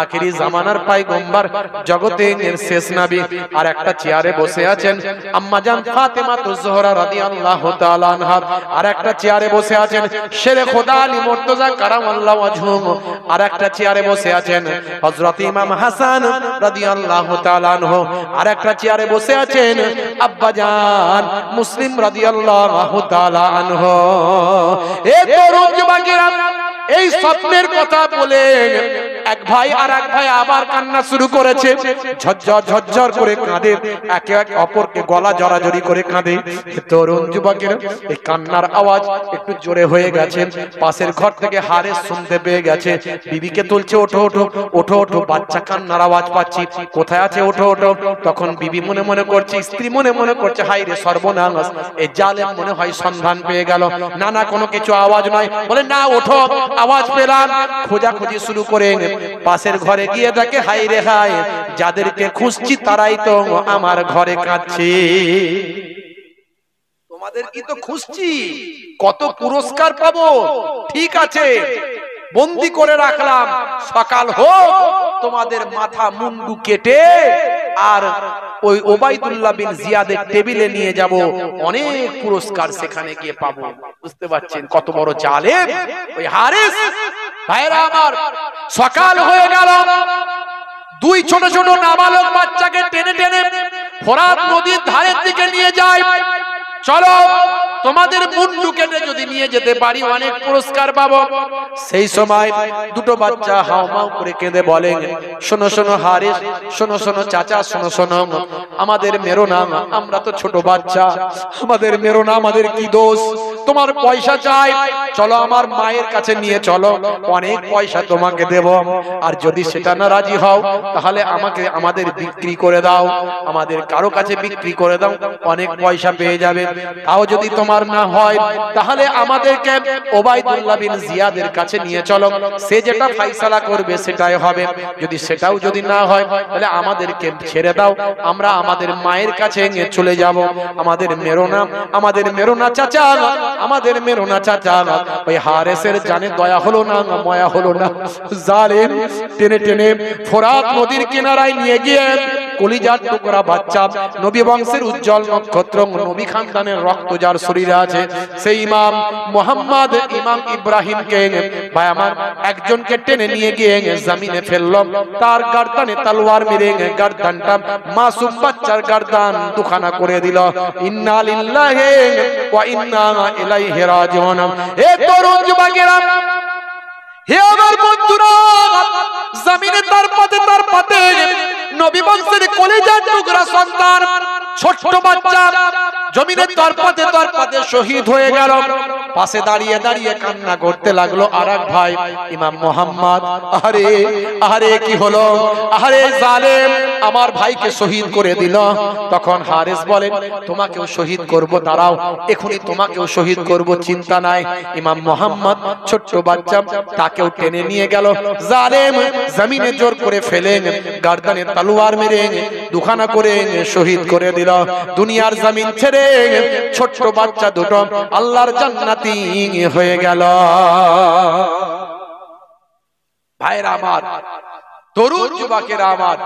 আখিরি জামানার পয়গম্বর, জগতের শেষ নবী। আর একটা চেয়ারে বসে আছেন আম্মা জান ফাতেমা জোহরা রাদিয়াল্লাহু তাআলা আনহা। আর একটা চেয়ারে বসে আছেন শেরে খোদা আলী মুর্তজা কারামাল্লাহু ওয়াজহুহু। আর একটা চেয়ারে বসে আছেন হযরত ইমাম হাসান রাদিয়াল্লাহু তাআলা আনহু। আর একটা চেয়ারে বসে আছেন আব্বা জান মুসলিম রাদিয়াল্লাহু তাআলা আনহু। এ তরুণ যুবকেরা, এই স্বপ্নের কথা বলে এক ভাই আর এক ভাই আবার কান্না শুরু করেছে, ঝরঝর ঝরঝর করে কাঁদে, একে একে অপরকে গলা জড়াজড়ি করে কাঁদে। তরুণ যুবকেরা, এই কান্নার আওয়াজ একটু জোরে হয়ে গেছে। পাশের ঘর থেকে হারেস শুনতে পেয়ে গেছে, বিবিকে তুলছে, ওঠো ওঠো ওঠো ওঠো, বাচ্চা কান্নার আওয়াজ পাচ্ছি, কোথায় আছে, ওঠো ওঠো। তখন বিবি মনে মনে করছে, স্ত্রী মনে মনে করছে, হাই রে সর্বনাশ, এই জালেম মনে হয় সন্ধান পেয়ে গেল। না না, কোনো কিছু আওয়াজ নয়। বলে না, ওঠো, আওয়াজ পেলাম। খোঁজাখুঁজি শুরু করে পাশের ঘরে গিয়ে দেখে, হাই রে হাই, যাদেরকে খুঁজছি তারাই তো আমার ঘরে কাঁদছে। তোমাদের কি তো খুঁজছি, কত পুরস্কার পাবো, ঠিক আছে, বন্দি করে রাখলাম, সকাল হোক তোমাদের মাথা মুন্ডু কেটে আর ওই ওবাইদুল্লাহ বিন জিয়াদের টেবিলে নিয়ে যাব, অনেক পুরস্কার সেখানে গিয়ে পাবো। বুঝতে পারছেন কত বড় জালেম ওই হারিস। ভাইরা আমার, সকাল হয়ে গেল, দুই ছোট ছোট নাবালক বাচ্চাকে টেনে টেনে ফোরাত নদীর ধারের দিকে নিয়ে যায়। চলো, তোমাদের মুন্ডু কেটে যদি নিয়ে যেতে পারি অনেক পুরস্কার পাবো। সেই সময় দুটো বাচ্চা হাউমাউ করে কেঁদে বলেন, শোনো শোনো হারিস, শোনো শোনো চাচা, শোনো শোনো, আমাদের মেরো না, আমরা তো ছোট বাচ্চা, আমাদের মেরো না, আমাদের কি দোষ? তোমার পয়সা চাই, চলো আমার মায়ের কাছে নিয়ে চলো, অনেক পয়সা তোমাকে দেব। আর যদি সেটা না রাজি হও তাহলে আমাদের বিক্রি করে দাও, আমাদের কারো কাছে বিক্রি করে দাও, অনেক পয়সা পেয়ে যাবে। তাও যদি তোমার না হয় তাহলে আমাদেরকে ওবাইদুল্লাহ বিন জিয়াদের কাছে নিয়ে চলো, সে যেটা ফয়সালা করবে সেটাই হবে। যদি সেটাও যদি না হয় তাহলে আমাদেরকে ছেড়ে দাও, আমরা আমাদের মায়ের কাছে নিয়ে চলে যাব। আমাদের মেরো না, আমাদের মেরো না চাচা, আমাদের মেরো না চাচা। ওই হারেসের জানে দয়া হলো না, মায়া হলো না, জালেম টেনে টেনে ফোরাত নদীর কিনারায় নিয়ে গিয়ে কলিজার টুকরা বাচ্চা, নবী বংশের উজ্জ্বল নক্ষত্র, নবী খানদানের রক্ত যার শরীরে আছে, সেই ইমাম মুহাম্মদ, ইমাম ইব্রাহিমকে ভাই আমার একজনকে টেনে নিয়ে গিয়ে জমিনে ফেললো। তার গর্দানে তলোয়ার মেরে গর্দানটা মাসুম বাচ্চার গর্দান দুখানা করে দিল। ইন্না লিল্লাহি ওয়া ইন্না ইলাইহি রাজিউন। এ তরুণ যুবকেরা, হে আমার বন্ধুরা, জমিনে তার পাতে নবী বংশের কলিজার টুকরা সন্তান, ছোট্ট বাচ্চা জমিনে তার পাতে শহীদ হয়ে গেল। পাশে দাঁড়িয়ে দাঁড়িয়ে কান্না করতে লাগলো আরেক ভাই ইমাম মুহাম্মদ। আরে আরে কি হলো, আরে জালেম আমার ভাইকে শহীদ করে দিল। তখন হারিস বলেন, তোমাকেও শহীদ করব, দাঁড়াও, এখনই তোমাকেও শহীদ করব, চিন্তা নাই। ইমাম মুহাম্মদ ছোট্ট বাচ্চা, তাকেও টেনে নিয়ে গেল। জালেম জমিনে জোর করে ফেলেন, গর্দানে তলোয়ার মেরে দুখানা করে শহীদ করে দিল। দুনিয়ার জমিন ছেড়ে ছোট্ট বাচ্চা দুটো আল্লাহর জান্নাতি হয়ে গেল। ভাইরা আমার, তরুণ যুবকেরা আমার,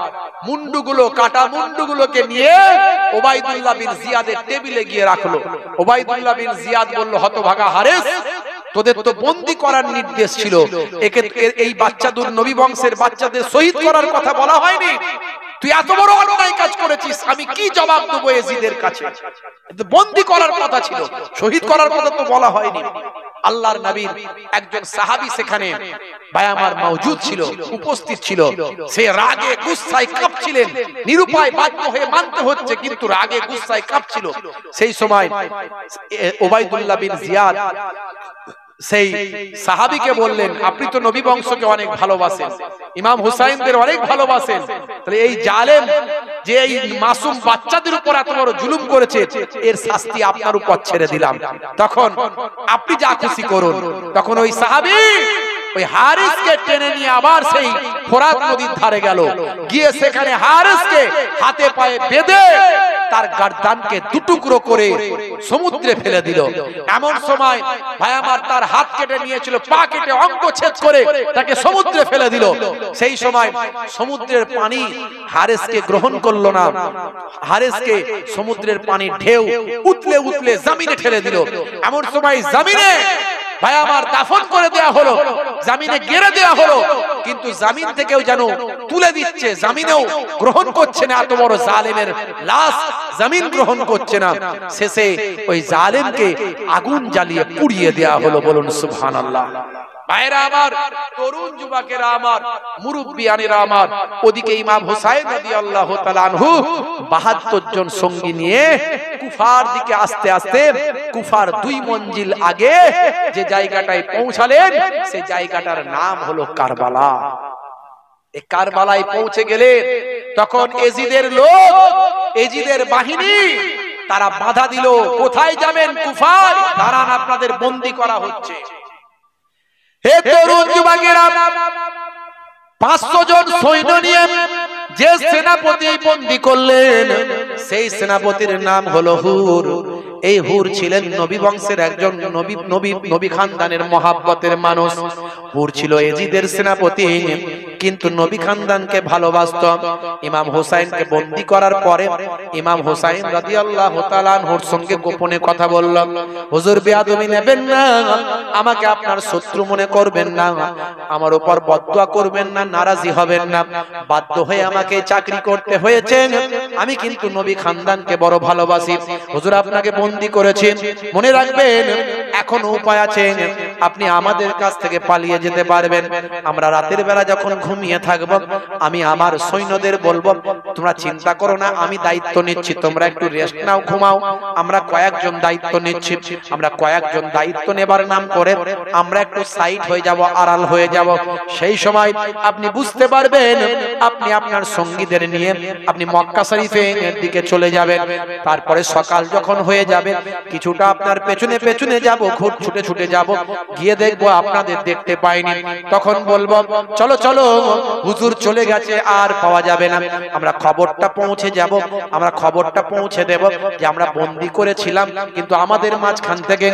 মুন্ডুগুলো, কাটা মুন্ডুগুলোকে নিয়ে ওবাইদুল্লাহ বিন জিয়াদের টেবিলে গিয়ে রাখলো। ওবাইদুল্লাহ বিন জিয়াদ বলল, হতভাগা হারিস, তোদের তো বন্দী করার নির্দেশ ছিল, এই বাচ্চাদের, নবী বংশের বাচ্চাদের শহীদ করার কথা বলা হয়নি, তুই এত বড় অন্যায় কাজ করেছিস, আমি কি জবাব দেবো ইয়াজিদের কাছে? বন্দী করার কথা ছিল, শহীদ করার কথা তো বলা হয়নি। আল্লাহর নবীর একজন সাহাবী সেখানে ভাই আমার মওজুদ ছিল, উপস্থিত ছিল। সে রাগে গুসায় কাঁপছিলেন, নিরুপায় বাধ্য হয়ে মানতে হচ্ছে, কিন্তু রাগে গুসায় কাঁপছিল। সেই সময় ওবাইদুল্লাহ বিন জিয়াদ সেই সাহাবীকে বললেন, আপনি তো নবী বংশকে অনেক ভালোবাসেন, ইমাম হুসাইনদের অনেক ভালোবাসেন, তাহলে এই জালেম যে এই মাসুম বাচ্চাদের উপর এত বড় জুলুম করেছে, এর শাস্তি আপনার উপর ছেড়ে দিলাম, তখন আপনি যা খুশি করুন। তখন ওই সাহাবী ওই হারিসকে টেনে নিয়ে আবার সেই ফোরাত নদীর ধারে গেল, গিয়ে সেখানে হারিসকে হাতে পায়ে বেঁধে তার গর্দানকে দুটুকরো করে সমুদ্রে ফেলে দিল। এমন সময় ভাই আমার তার হাত কেটে নিয়েছিল, পা কেটে অঙ্গ ছেদ করে তাকে সমুদ্রে ফেলে দিল। সেই সময় সমুদ্রের পানি হারিসকে গ্রহণ করলো না, হারিসকে সমুদ্রের পানির ঢেউ উতলে উতলে জমিনে ঠেলে দিল। এমন সময় জমিনে ভাই আমার দাফন করে দেয়া হলো, জমিনে গেড়ে দেয়া হলো, কিন্তু জমিন থেকেও যেন তুলে দিচ্ছে, জমিনেও গ্রহণ করছে না, এত বড় জালেমের লাশ জমিন গ্রহণ করছে না। শেষে ওই জালেমকে আগুন জ্বালিয়ে পুড়িয়ে দেয়া হলো। বলুন সুবহানাল্লাহ। ভাইরা আমার, তরুণ যুবকেরা আমার, মুরব্বিয়ানেরা আমার, ওদিকে ইমাম হুসাইন রাদিয়াল্লাহু তাআলা আনহু ৭২ জন সঙ্গী নিয়ে কুফার দিকে আস্তে আস্তে কুফার ২ মঞ্জিল আগে যে জায়গাটায় পৌঁছালেন, সেই জায়গাটার নাম হলো কারবালা। এই কারবালায় পৌঁছে গেলেন, তখন এজিদের লোক, এজিদের বাহিনী তারা বাধা দিল, কোথায় যাবেন কুফার, দাঁড়ান আপনাদের বন্দী করা হচ্ছে। হে তরুণ যুবকেরা, ৫০০ জন সৈন্য নিয়ে যে সেনাপতি বন্দী করলেন, সেই সেনাপতির নাম হলো হুর। এই হুর ছিলেন নবী বংশের একজন নবী খানদানের মহাব্বতের মানুষ। হুর ছিল এজিদের সেনাপতি, কিন্তু নবী খানদানকে ভালোবাসত। ইমাম হুসাইনকে বন্দী করার পরে ইমাম হুসাইন রাদিয়াল্লাহু তাআলা আনহুর সঙ্গে গোপনে কথা বলল, হুজুর বেয়াদবি নেবেন না, আমাকে আপনার শত্রু মনে করবেন না, আমার উপর বদদুয়া করবেন না, নারাজি হবেন না, বাধ্য হয়ে আমাকে চাকরি করতে হয়েছে, আমি কিন্তু নবী খানদানকে বড় ভালোবাসি। হুজুর আপনাকে বন্দী করেছেন, মনে রাখবেন এখন উপায় আছে, আপনি আমাদের কাছ থেকে পালিয়ে যেতে পারবেন। আমরা রাতের বেলা যখন ঘুমিয়ে থাকবো, আমি আমার সৈন্যদের বলবো, তোমরা চিন্তা করো না, আমি দায়িত্ব নিচ্ছি, তোমরা একটু রেস্ট নাও, ঘুমাও। আমরা কয়েকজন দায়িত্ব নিচ্ছি, আমরা কয়েকজন দায়িত্ব নেবার নাম করে আমরা একটু সাইড হয়ে যাব, আড়াল হয়ে যাব। সেই সময় আপনি বুঝতে পারবেন, আপনি আপনার সঙ্গীদের নিয়ে আপনি মক্কা শরীফের দিকে চলে যাবেন। তারপরে সকাল যখন হয়ে যাবে, কিছুটা আপনার পেছনে পেছনে যাব, ছুটে ছুটে যাব, গিয়ে দেখবো আপনাদের দেখতে পাইনি, তখন বলবো চলো চলো, হুজুর চলে গেছে, আর পাওয়া যাবে না। আমরা খবরটা পৌঁছে যাব, আমরা খবরটা পৌঁছে দেব যে আমরা বন্দী করেছিলাম, কিন্তু আমাদের মাঝখান থেকে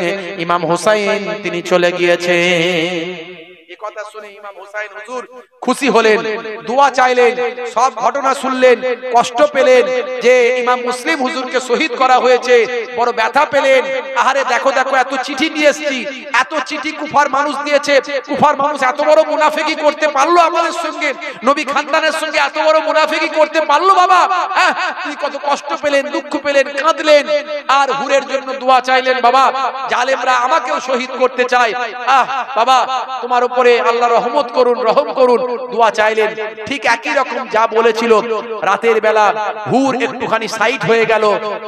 ইমাম হুসাইন তিনি চলে গিয়েছে। এই কথা শুনে ইমাম হুসাইন হুজুর খুশি হলেন, দোয়া চাইলেন, সব ঘটনা শুনলেন, কষ্ট পেলেন যে ইমাম মুসলিম হুজুরকে শহীদ করা হয়েছে, বড় ব্যথা পেলেন। আহারে দেখো দেখো, এত চিঠি নিয়ে এসেছি, এত চিঠি কুফার মানুষ দিয়েছে, কুফার মানুষ এত বড় মুনাফিকি করতে পারলো আমাদের সঙ্গে, নবী খানদানের সঙ্গে এত বড় মুনাফিকি করতে পারলো বাবা। হ্যাঁ, তিনি কত কষ্ট পেলেন, দুঃখ পেলেন, কাঁদলেন, আর হুরের জন্য দোয়া চাইলেন, বাবা জালেমরা আমাকেও শহীদ করতে চায়, বাবা তোমার উপরে আল্লাহ রহমত করুন, রহম করুন, দোয়া চাইলেন। ঠিক একই রকম যা বলেছিল, রাতের বেলা হুর একটুখানি সাইড হয়ে গেল,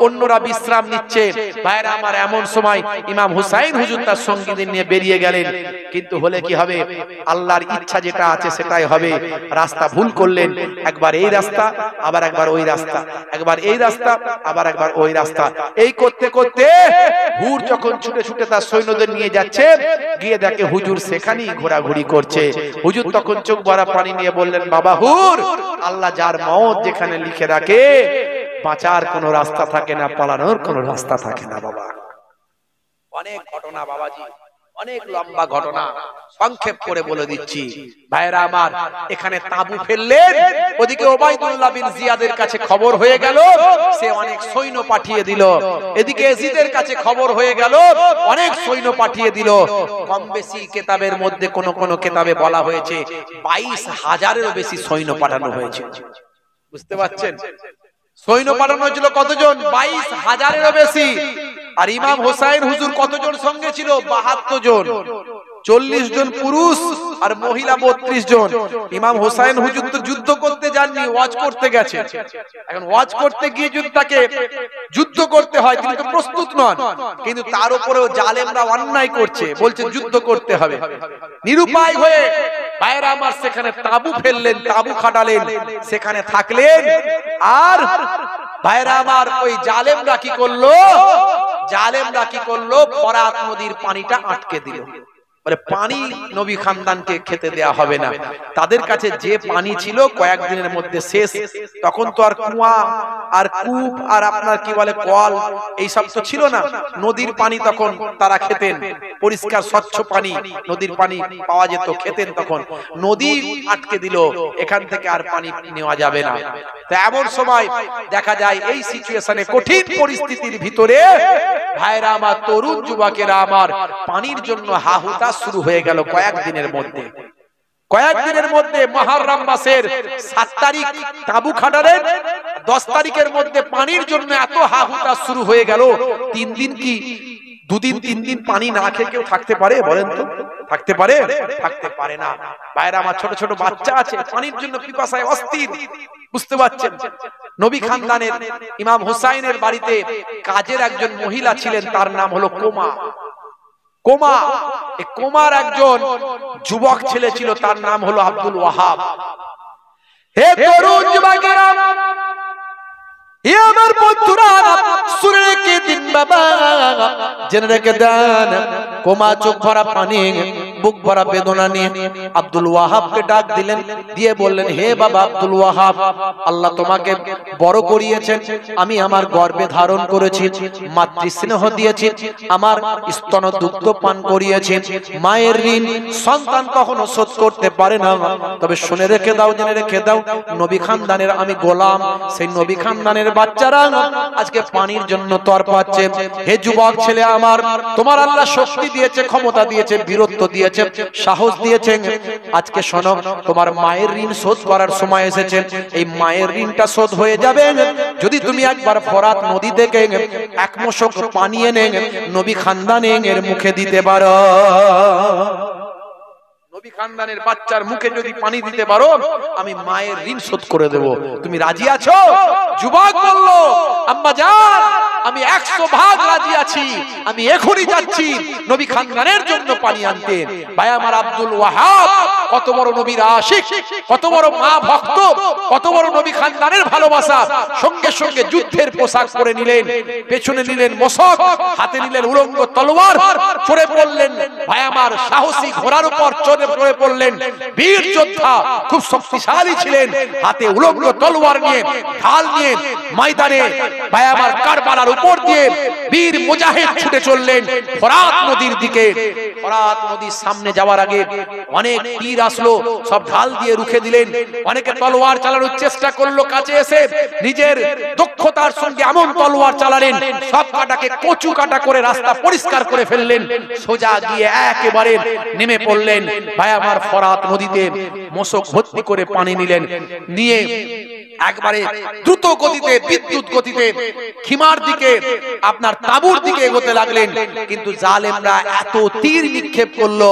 অন্যরা বিশ্রাম নিচ্ছে। ভাইরা আমার, এমন সময় ইমাম হুসাইন হুজুর তার সঙ্গীদের নিয়ে বেরিয়ে গেলেন, কিন্তু হলে কি হবে, আল্লাহর ইচ্ছা যেটা আছে সেটাই হবে। রাস্তা ভুল করলেন, একবার এই রাস্তা, আবার একবার ওই রাস্তা, একবার এই রাস্তা, আবার একবার ওই রাস্তা। এই করতে করতে হুর যখন ছুটে ছুটে তার সৈন্যদের নিয়ে যাচ্ছে, গিয়ে দেখে হুজুর সেখানেই ঘোরাঘুরি করছে। হুজুর তখন চোখ ভরা পানি নিয়ে বললেন, বাবা হুর, আল্লাহ যার মওত যেখানে লিখে রাখে, বাঁচার কোনো রাস্তা থাকে না, পালানোর কোনো রাস্তা থাকে না। বাবা অনেক ঘটনা বাবাজি, অনেক লম্বা ঘটনা, সংক্ষেপ করে বলে দিচ্ছি। ভাইরা আমার, এখানে তাঁবু ফেললেন, ওদিকে ওবাইদুল্লাহ বিন জিয়াদের কাছে খবর হয়ে গেল, সে অনেক সৈন্য পাঠিয়ে দিল। এদিকে ইয়াজিদের কাছে খবর হয়ে গেল, অনেক সৈন্য পাঠিয়ে দিল। কম বেশি কিতাবের মধ্যে কোন কোন কিতাবে বলা হয়েছে 22,000-এরও বেশি সৈন্য পাঠানো হয়েছে। বুঝতে পারছেন, সৈন্য পাঠানো হয়েছিল কতজন? 22,000-এরও বেশি। আর ইমাম হুসাইন হুজুর কতজন সঙ্গে ছিল? 72 জন। 40 জন পুরুষ আর মহিলা 32 জন। ইমাম হোসেন হুজুর তো যুদ্ধ করতে যাননি, ওয়াজ করতে গেছে। এখন ওয়াজ করতে গিয়ে যদি তাকে যুদ্ধ করতে হয়, তিনি তো প্রস্তুত নন, কিন্তু তার উপরেও জালেমরা অন্যায় করছে, বলছে যুদ্ধ করতে হবে। নিরুপায় হয়ে ভাইরা আমার সেখানে তাবু ফেললেন, তাবু খাটালেন, সেখানে থাকলেন। আর ভাইরা আমার ওই জালেমরা কি করলো? জালেমরা কি করলো? ফরাত নদীর পানিটা আটকে দিল। পানি নবী খানদানকে খেতে দেয়া হবে না। তাদের কাছে যে পানি ছিল কয়েকদিনের মধ্যে শেষ। তখন তো আর কুয়া আর কূপ আর আপনার কি বলে কল এইসব তো ছিল না। নদীর পানি তখন তারা খেতেন, পরিষ্কার স্বচ্ছ পানি, নদীর পানি পাওয়া যেত, খেতেন। তখন নদী আটকে দিল, এখান থেকে আর পানি নেওয়া যাবে না। তো এমন সময় দেখা যায় এই সিচুয়েশনে, কঠিন পরিস্থিতির ভিতরে ভাইরা আমার, তরুণ যুবকেরা আমার, পানির জন্য হাহুতাশ শুরু হয়ে গেল কয়েকদিনের মধ্যে। কয়েকদিনের মধ্যে মুহররম মাসের 7 তারিখ তাবু খাটালেন, 10 তারিখের মধ্যে পানির জন্য এত হাহুতাশ শুরু হয়ে গেল। 3 দিন কি 2 দিন 3 দিন পানি না খেয়ে কেউ থাকতে পারে? বলেন তো, থাকতে পারে? থাকতে পারে না। ভাইরা আমার, ছোট ছোট বাচ্চা আছে, পানির জন্য পিপাসায় অস্থির। বুঝতে পারছেন? নবী খানদানের ইমাম হুসাইনের বাড়িতে কাজের একজন মহিলা ছিলেন, তার নাম হলো কোমা। কোমা, এই কোমার একজন যুবক ছেলে ছিল, তার নাম হলো আব্দুল ওয়াহাব। হে তরুণ যুবকেরা, হে আমার বন্ধুরা, শুনে রেখে দিন বাবা, জেনে রেখে দেন। কোমা চোখ ভরা পানি, বুক ভরা বেদনা নিয়ে আব্দুল ওয়াহাবকে ডাক দিলেন, দিয়ে বললেন, হে বাবা আব্দুল ওয়াহাব, আল্লাহ তোমাকে বড় করিয়েছেন, আমি আমার গর্ভে ধারণ করেছি, মাতৃস্নেহ দিয়েছি, আমার স্তন দুগ্ধ পান করিয়েছি। মায়ের ঋণ সন্তান কখনো শোধ করতে পারে না। তবে শুনে রেখে দাও, জেনে রেখে দাও, নবী খানদানের আমি গোলাম। সেই নবী খানদানের বাচ্চারা আজকে পানির জন্য তরপাচ্ছে। হে যুবক ছেলে আমার, তোমার আল্লাহ শক্তি দিয়েছে, ক্ষমতা দিয়েছে, বীরত্ব দিয়েছে, সাহস দিয়েছে। আজকে শোনো, তোমার মায়ের ঋণ শোধ করার সময় এসেছে। এই মায়ের ঋণটা শোধ হয়ে যাবে যদি তুমি একবার ফরাত নদী থেকে 1 মশক পানি এনে নবী খানদানের মুখে দিতে পারো। নবী খানদানের বাচ্চার মুখে যদি পানি দিতে পারো, আমি মায়ের ঋণ শোধ করে দেব। তুমি রাজি আছো? যুবক বলল, আম্মা জান, আমি 100 ভাগ রাজি আছি, আমি এখনই যাচ্ছি নবী খানদানের জন্য পানি আনতে। ভাই আমার, আব্দুল ওয়াহাব কত বড় নবীর আশিক, কত বড় মা ভক্ত, কত বড় নবী খানদানের ভালোবাসা। সঙ্গে সঙ্গে যুদ্ধের পোশাক পরে নিলেন, পেছনে নিলেন মশক, হাতে নিলেন উলঙ্গ তলোয়ার, চড়ে পড়লেন। ভাই আমার, সাহসী ঘোড়ার উপর চড়ে পড়লেন। বীর যোদ্ধা, খুব শক্তিশালী ছিলেন, হাতে উলঙ্গ তলোয়ার নিয়ে, ঢাল নিয়ে ময়দানে ভাই আমার কারবালার উপর দিয়ে বীর মুজাহিদ ছুটে চললেন ফরাত নদীর দিকে। ফরাত নদীর সামনে যাওয়ার আগে অনেক তীর আসলো, সব ঢাল দিয়ে রুখে দিলেন। অনেকে তলোয়ার চালানোর চেষ্টা করলো, কাছে এসে নিজের দক্ষতার সঙ্গে এমন তলোয়ার চালালেন, সব কাটাকে কচু কাটা করে রাস্তা পরিষ্কার করে ফেললেন। সোজা গিয়ে একেবারে নেমে পড়লেন ভাই আমার ফরাত নদীতে। মশক ভর্তি করে পানি নিলেন, নিয়ে একবারে দ্রুত গতিতে, বিদ্যুৎ গতিতে খিমার দিকে, আপনার তাবুর দিকে এগোতে লাগলেন। কিন্তু জালেমরা এত তীর নিক্ষেপ করলো,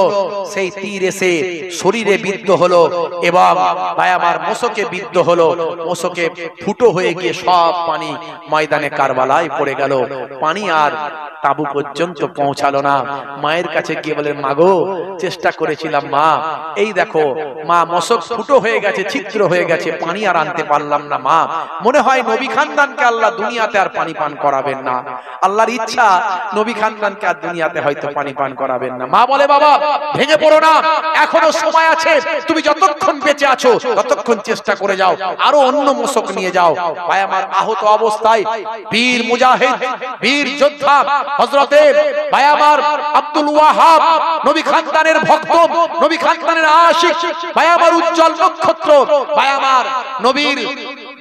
সেই তীর এসে শরীরে বিদ্ধ হলো এবং ভাই আমার মশকে বিদ্ধ হলো। মশকে ফুটো হয়ে গিয়ে সব পানি ময়দানে কারবালায় পড়ে গেল। পানি আর তাবু পর্যন্ত পৌঁছালো না। মায়ের কাছে গিয়ে বলেন, মাগো, চেষ্টা করেছিলাম মা, এই দেখো মা, মশক ফুটো হয়ে গেছে, ছিদ্র হয়ে গেছে, পানি আর আনতে পারলাম না মা। মনে হয় নবী খানদানকে আল্লাহ দুনিয়াতে আর পানি পান করাবেন না। আল্লাহর ইচ্ছা, নবী খানদানকে আর দুনিয়াতে হয়তো পানি পান করাবেন না। মা বলে, বাবা ভেঙে পড়ো না, এখনো সময় আছে, তুমি যতক্ষণ বেঁচে আছো ততক্ষণ চেষ্টা করে যাও, আরো অন্য মশক নিয়ে যাও। ভাই আমার, আহত অবস্থায় বীর মুজাহিদ, বীর যোদ্ধা হযরতে ভাই আমার আব্দুল ওয়াহাব, নবী খানদানের ভক্ত, নবী খানদানের আশিক, ভাই আমার উজ্জ্বল নক্ষত্র, ভাই আমার নবীর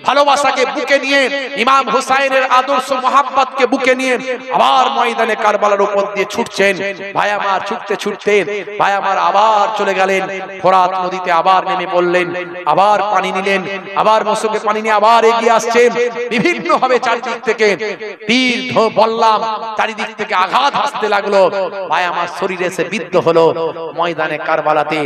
ভালোবাসাকে বুকে নিয়ে, ইমাম হুসাইনের আদর্শ মোহাব্বতকে বুকে নিয়ে আবার ময়দানে কারবালার উপর দিয়ে ছুটছেন। ভাই আমার ছুটতে ছুটতে ভাই আমার আবার চলে গেলেন ফোরাত নদীতে, আবার নেমে পড়লেন, আবার পানি নিলেন, আবার মসকে পানি নিয়ে আবার এগিয়ে আসছেন। বিভিন্ন ভাবে চারিদিক থেকে তীর বললাম, চারিদিক থেকে আঘাত আসতে লাগলো। ভাই আমার শরীরে এসে বিদ্ধ হলো। ময়দানে কারবালাতে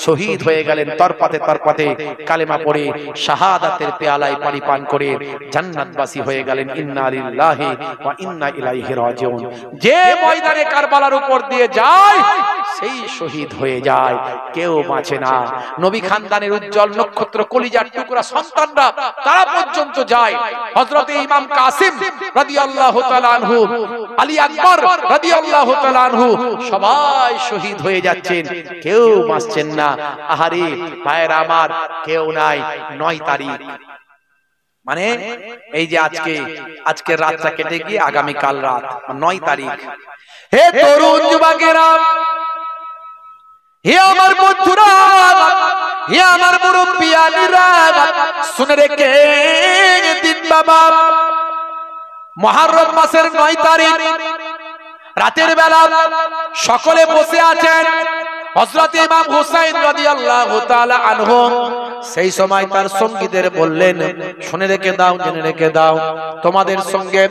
শহীদ হয়ে গেলেন। তরপাতে তরপাতে কালেমা পড়ে শাহাদাতের পেয়ালায় পানি পান করে জান্নাতবাসী হয়ে গেলেন। ইন্না লিল্লাহি ওয়া ইন্না ইলাইহি রাজিউন। যে ময়দানে কারবালার উপর দিয়ে যায় সেই শহীদ হয়ে যায়, কেউ বাঁচে না। নবী খানদানের উজ্জ্বল নক্ষত্র কলিজার টুকরা সন্তানরা তারা পর্যন্ত যায়। হযরত ইমাম কাসিম রাদিয়াল্লাহু তাআলা আনহু, আলী আকবর রাদিয়াল্লাহু তাআলা আনহু সবাই শহীদ হয়ে যাচ্ছেন, কেউ বাঁচছেন না। আহারে ভাইরা আমার, কেউ নাই। 9 তারিখ মানে এই যে আজকের রাতটা কেটে গিয়ে আগামী কাল রাত 9 তারিখ। হে তরুণ যুবকেরা, হে আমার বন্ধুরা, হে আমার মুরব্বিয়ানিরা, শুনে রেখে দিন বাবা, মুহররম মাসের 9 তারিখ রাতের বেলা সকলে বসে আছেন। হযরত ইমাম হুসাইন রাদিয়াল্লাহু তাআলা আনহু সেই সময় তার সঙ্গীদের বললেন, শুনে রেখে দাও, জেনে রেখে দাও, তোমাদের সঙ্গে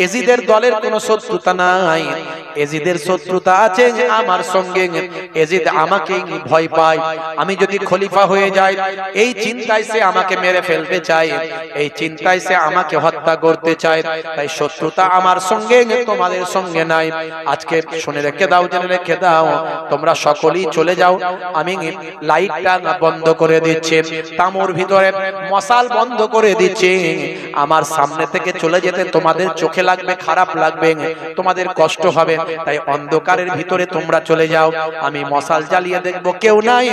এজিদের দলের কোনো শত্রুতা নাই। এজিদের শত্রুতা আছে আমার সঙ্গে। এজিদ আমাকে ভয় পায়, আমি যদি খলিফা হয়ে যাই এই চিন্তায় সে আমাকে মেরে ফেলতে চায়, এই চিন্তায় সে আমাকে হত্যা করতে চায়। তাই শত্রুতা আমার সঙ্গে, তোমাদের সঙ্গে নাই। আজকে শুনে রেখে দাও, জেনে রেখে দাও, তোমরা সকলেই চলে যাও। আমি লাইটটা বন্ধ করে দিচ্ছি, তামুর ভিতরে মশাল বন্ধ করে দিচ্ছি। আমার সামনে থেকে চলে যেতে তোমাদের চোখে লাগবে, খারাপ লাগবে, তোমাদের কষ্ট হবে। তাই অন্ধকারের ভিতরে তোমরা চলে যাও। আমি মশাল জ্বালিয়ে দেখবো কেউ নাই,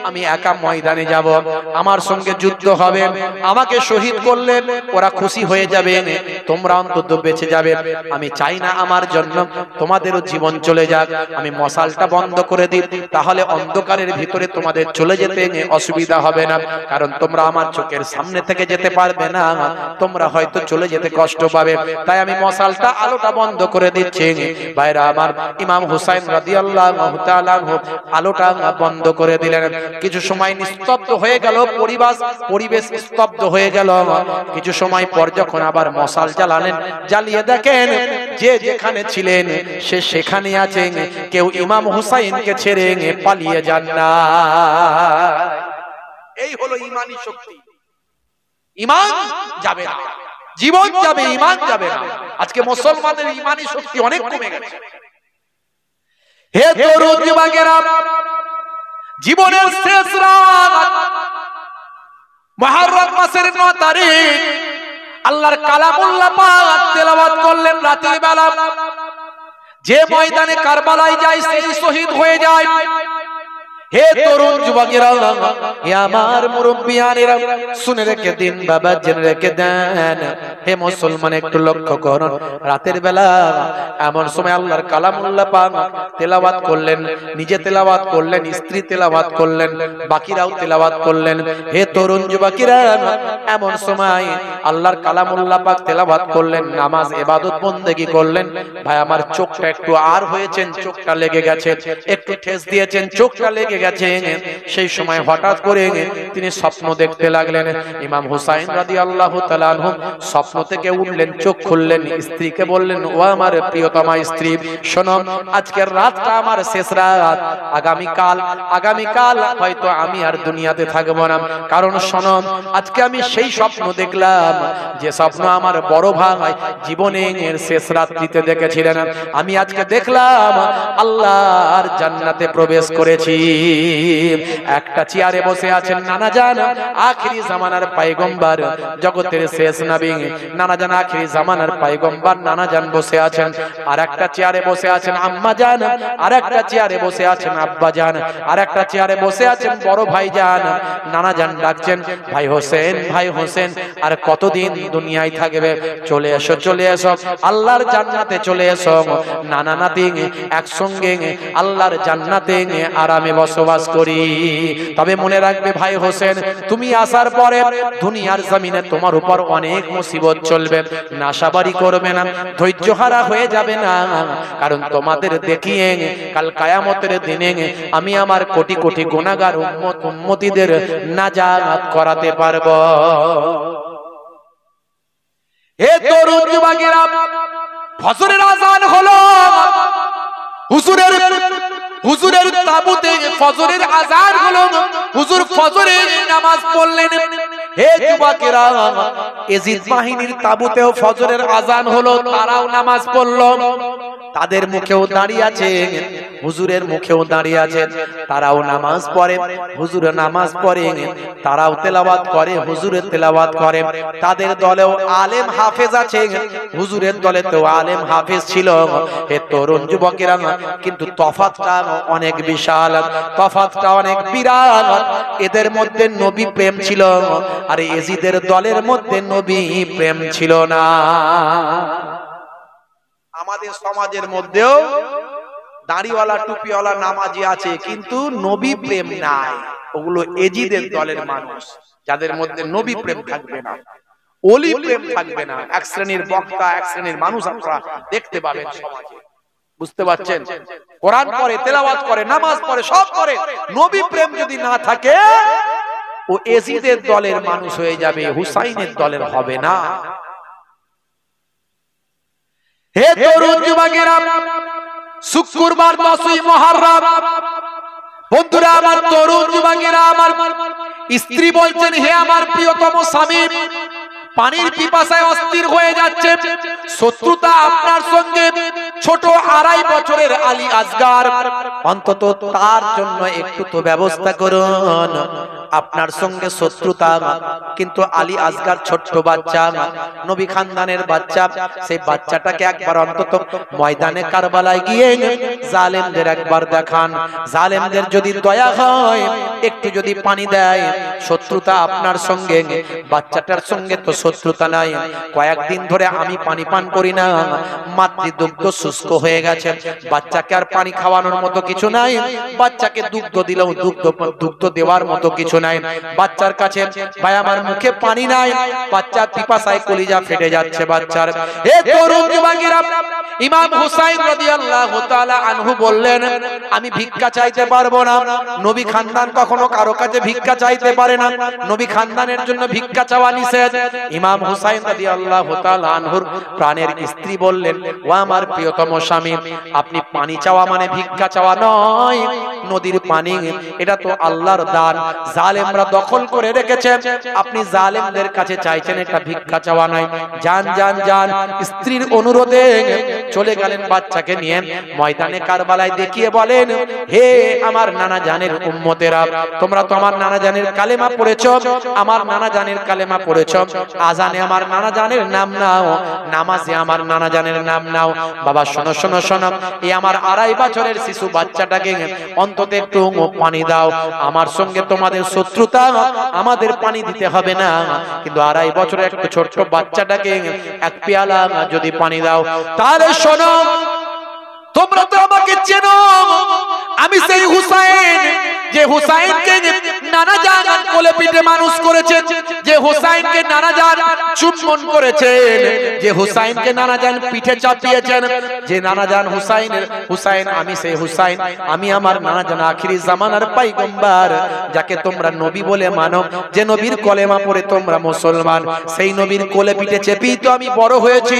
আমি একা ময়দানে যাব, আমার সঙ্গে যুদ্ধ হবে। আমাকে শহীদ করলে ওরা খুশি হয়ে যাবে, তোমরা অন্তত বেঁচে যাবে। আমি চাই না আমার জন্য তোমাদেরও জীবন চলে যাক। আমি মশালটা বন্ধ করে দিই, তাহলে অন্ধকারের ভিতরে তোমাদের চলে যেতে অসুবিধা হবে না, কারণ তোমরা আমার চোখের সামনে থেকে যেতে পারবে না, তোমরা হয়তো চলে যেতে কষ্ট পাবে। তাই আমি মশালটা, আলোটা বন্ধ করে দিচ্ছি। ভাইরা আমার, ইমাম হুসাইন রাদিয়াল্লাহু তাআলা আনহু আলোটা বন্ধ করে দিলেন। কিছু সময় নিস্তব্ধ হয়ে গেল, পরিবেশ স্তব্ধ হয়ে গেল। কিছু সময় পর যখন আবার মশাল জ্বালালেন, জ্বালিয়ে দেখেন যে যেখানে ছিলেন সে সেখানে আছেন, কেউ ইমাম হুসাইনকে ছেড়ে পালিয়ে যান না। এই হলো ঈমানি শক্তি। ঈমান যাবে না, জীবন যাবে, ঈমান যাবে না। আজকে মুসলমানদের ঈমানি শক্তি অনেক কমে গেছে। হে তরুণ যুবকেরা, জীবনের শেষ রাত মুহররম মাসের 9 তারিখ আল্লাহর কালামুল্লাহ পাক তেলাওয়াত করলেন রাতের বেলা। যে ময়দানে কারবালায় যায় সেই শহীদ হয়ে যায়। হে তরুণ যুবকেরা, হে আমার মুরব্বিয়ানেরা, শুনে রেখে দিন বাবা, জেনে রেখে দেন। হে মুসলমান, একটু লক্ষ্য করুন, রাতের বেলা এমন সময় আল্লাহর কালামুল্লাহ পাক তেলাওয়াত করলেন, নিজে তেলাওয়াত করলেন, স্ত্রী তেলাওয়াত করলেন, বাকিরাও তেলাওয়াত করলেন। হে তরুণ যুবকেরা, এমন সময় আল্লাহর কালামুল্লাহ পাক তেলাওয়াত করলেন, নামাজ ইবাদত বন্দেগী করলেন। ভাই আমার, চোখটা একটু আর হয়েছেন, চোখটা লেগে গেছে, একটু ঠেস দিয়েছেন, চোখটা লেগে গেছে। সেই সময় হঠাৎ করে তিনি স্বপ্ন দেখতে লাগলেন। ইমাম হুসাইন রাদিয়াল্লাহু তাআলা আনহু স্বপ্ন থেকে উঠলেন, চোখ খুললেন, স্ত্রীকে বললেন, ও আমার প্রিয়তমা স্ত্রী, শোনো, আজকের রাতটা আমার শেষ রাত। আগামীকাল হয়তো আমি আর দুনিয়াতে থাকবো না। কারণ শোনো, আজকে আমি সেই স্বপ্ন দেখলাম যে স্বপ্ন আমার বড় ভাই জীবনের শেষ রাত্রিতে দেখেছিলেন। আমি আজকে দেখলাম আল্লাহর জান্নাতে প্রবেশ করেছি। একটা চেয়ারে বসে আছেন নানা জান, আখিরি জামানার পয়গম্বর, জগতের শেষ নবী নানা জান, আখিরি জামানার পয়গম্বর নানা জান বসে আছেন। আর একটা চেয়ারে বসে আছেন আম্মা জান, আর একটা চেয়ারে বসে আছেন আব্বা জান, আর একটা চেয়ারে বসে আছেন বড় ভাই জান। নানা জান ডাকছেন, ভাই হোসেন, ভাই হোসেন, আর কতদিন দুনিয়ায় থাকবে? চলে এসো, চলে এসো, আল্লাহর জান্নাতে চলে এসো। নানা নাতি একসঙ্গে আল্লাহর জান্নাতে আরামে বস। বসবাস করি। তবে মনে রাখবে ভাই হোসেন, তুমি আসার পরে দুনিয়ার জমিনে তোমার উপর অনেক মুসিবত চলবে, নাশাবারি করবে না, ধৈর্যহারা হয়ে যাবে না, কারণ তোমাদের দেখিয়ে কাল কিয়ামতের দিনে আমি আমার কোটি কোটি গুনাহগার উম্মতীদের নাজাত করাতে পারবো। হে তরুণ যুবকেরা, ফজরের আযান হলো, হুজুরের তাবুতে ফজরের আযান হলো, হুজুর ফজরের নামাজ পড়লেন। হে যুবকেরা, এজিদ বাহিনীর তাবুতেও ফজরের আযান হলো, তারাও নামাজ পড়লো, তাদের মুখেও দাঁড়িয়ে আছে, হুজুরের মুখেও দাঁড়িয়ে আছে, তারাও নামাজ পড়ে, হুজুর নামাজ পড়ে, তারাও তেলাওয়াত করে, হুজুরের তেলাওয়াত করে। তাদের দলেও আলেম হাফেজ আছে, হুজুরের দলেতেও আলেম হাফেজ ছিল। হে তরুণ যুবকেরা, কিন্তু তফাৎটা অনেক বিশাল, তফাৎটা অনেক বিরাট। এদের মধ্যে নবী প্রেম ছিল, আর এজিদের দলের মধ্যে নবী প্রেম ছিল না। আমাদের সমাজের মধ্যেও দাড়িওয়ালা টুপিওয়ালা নামাজি আছে, কিন্তু নবী প্রেম নাই। ওগুলো এজিদের দলের মানুষ, যাদের মধ্যে নবী প্রেম থাকবে না, ওলি প্রেম থাকবে না। এক শ্রেণীর বক্তা, এক শ্রেণীর মানুষ আপনারা দেখতে পাবেন সমাজে, বুঝতে পারছেন? কোরআন পড়ে, তেলাওয়াত করে, নামাজ পড়ে, সব করে, নবী প্রেম যদি না থাকে ও এজিদের দলের মানুষ হয়ে যাবে, হুসাইনের দলের হবে না। হে তরুণ যুবকেরা, শুক্রবার 10ই মুহররম, বন্ধুরা আমার, তরুণ যুবকেরা আমার, স্ত্রী বলছেন, হে আমার প্রিয়তম স্বামী, পানির পিপাসায় অস্থির হয়ে যাচ্ছে, শত্রুতা আপনার সঙ্গে, ছোট 2.5 বছরের আলী আসগার, অন্তত তার জন্য একটু তো ব্যবস্থা করুন। আপনার সঙ্গে শত্রুতা, কিন্তু আলী আসগার ছোট্ট বাচ্চা, নবী খানদানের বাচ্চা, সেই বাচ্চাটাকে একবার অন্তত ময়দানে কারবালায় গিয়ে জালেমদের একবার দেখান। জালেমদের যদি দয়া হয়, একটু যদি পানি দেয়। শত্রুতা আপনার সঙ্গে, বাচ্চাটার সঙ্গে তো শত্রুতা নাই। কয়েকদিন ধরে আমি পানি পান করি না, মাতৃদুগ্ধ শুষ্ক হয়ে গেছে, বাচ্চাকে আর পানি খাওয়ানোর মতো কিছু নাই, বাচ্চাকে দুগ্ধ দিলেও দুগ্ধ দেওয়ার মতো কিছু নাই, বাচ্চার কাছে ভাই আমার মুখে পানি নাই, বাচ্চার পিপাসায় কলিজা ফেটে যাচ্ছে বাচ্চার। হে তরুণ যুবকেরা, ইমাম হুসাইন রাদিয়াল্লাহু তাআলা আনহু বললেন, আমি ভিক্ষা চাইতে পারবো না। নবী খানদান কখনো কারো কাছে ভিক্ষা চাইতে পারে না, নবী খানদানের জন্য ভিক্ষা চাওয়া নিষেধ। ইমাম হুসাইন রাদিয়াল্লাহু তাআলা আনহুর প্রাণের স্ত্রী বললেন, ও আমার প্রিয়তম স্বামী, আপনি পানি চাওয়া মানে ভিক্ষা চাওয়া নয়, নদীর পানি এটা তো আল্লাহর দান, জালেমরা দখল করে রেখেছে, আপনি জালেমদের কাছে চাইছেন, এটা ভিক্ষা চাওয়া নয়, যান যান যান। স্ত্রীর অনুরোধে চলে গেলেন বাচ্চাকে নিয়ে ময়দানে কারবালায়, দেখিয়ে বলেন, হে আমার নানা জানের উম্মতেরা, তোমরা তো আমার নানা জানের কালেমা পড়েছো, আমার নানা জানের কালেমা পড়েছো, আজানে আমার নানা জানের নাম নাও, নামাজে আমার নানা জানের নাম নাও। বাবা শোনো শোনো শোনো, এই আমার 2.5 বছরের শিশু বাচ্চাটাকে অন্তত একটু পানি দাও, আমার সঙ্গে তোমাদের শত্রুতা, আমাদের পানি দিতে হবে না, কিন্তু 2.5 বছরের একটা ছোট্ট বাচ্চাটাকে এক পেয়ালা যদি পানি দাও। তাহলে শোনো, তোমরা তো আমাকে চেনো, আমি সেই হুসাইন, যে হুসাইনকে নানা জান কোলে পিঠে মানুষ করেছেন, যে হুসাইনকে নানা জান চুম্বন করেছেন, যে হুসাইনকে নানা জান পিঠে চাপিয়েছেন, যে নানা জান হুসাইন, আমি সেই হুসাইন, আমি আমার নানা জান আখিরি জামানার পয়গম্বর, যাকে তোমরা নবী বলে মানো, যে নবীর কলেমা পড়ে তোমরা মুসলমান, সেই নবীর কোলে পিঠে চেপেই তো আমি বড় হয়েছি।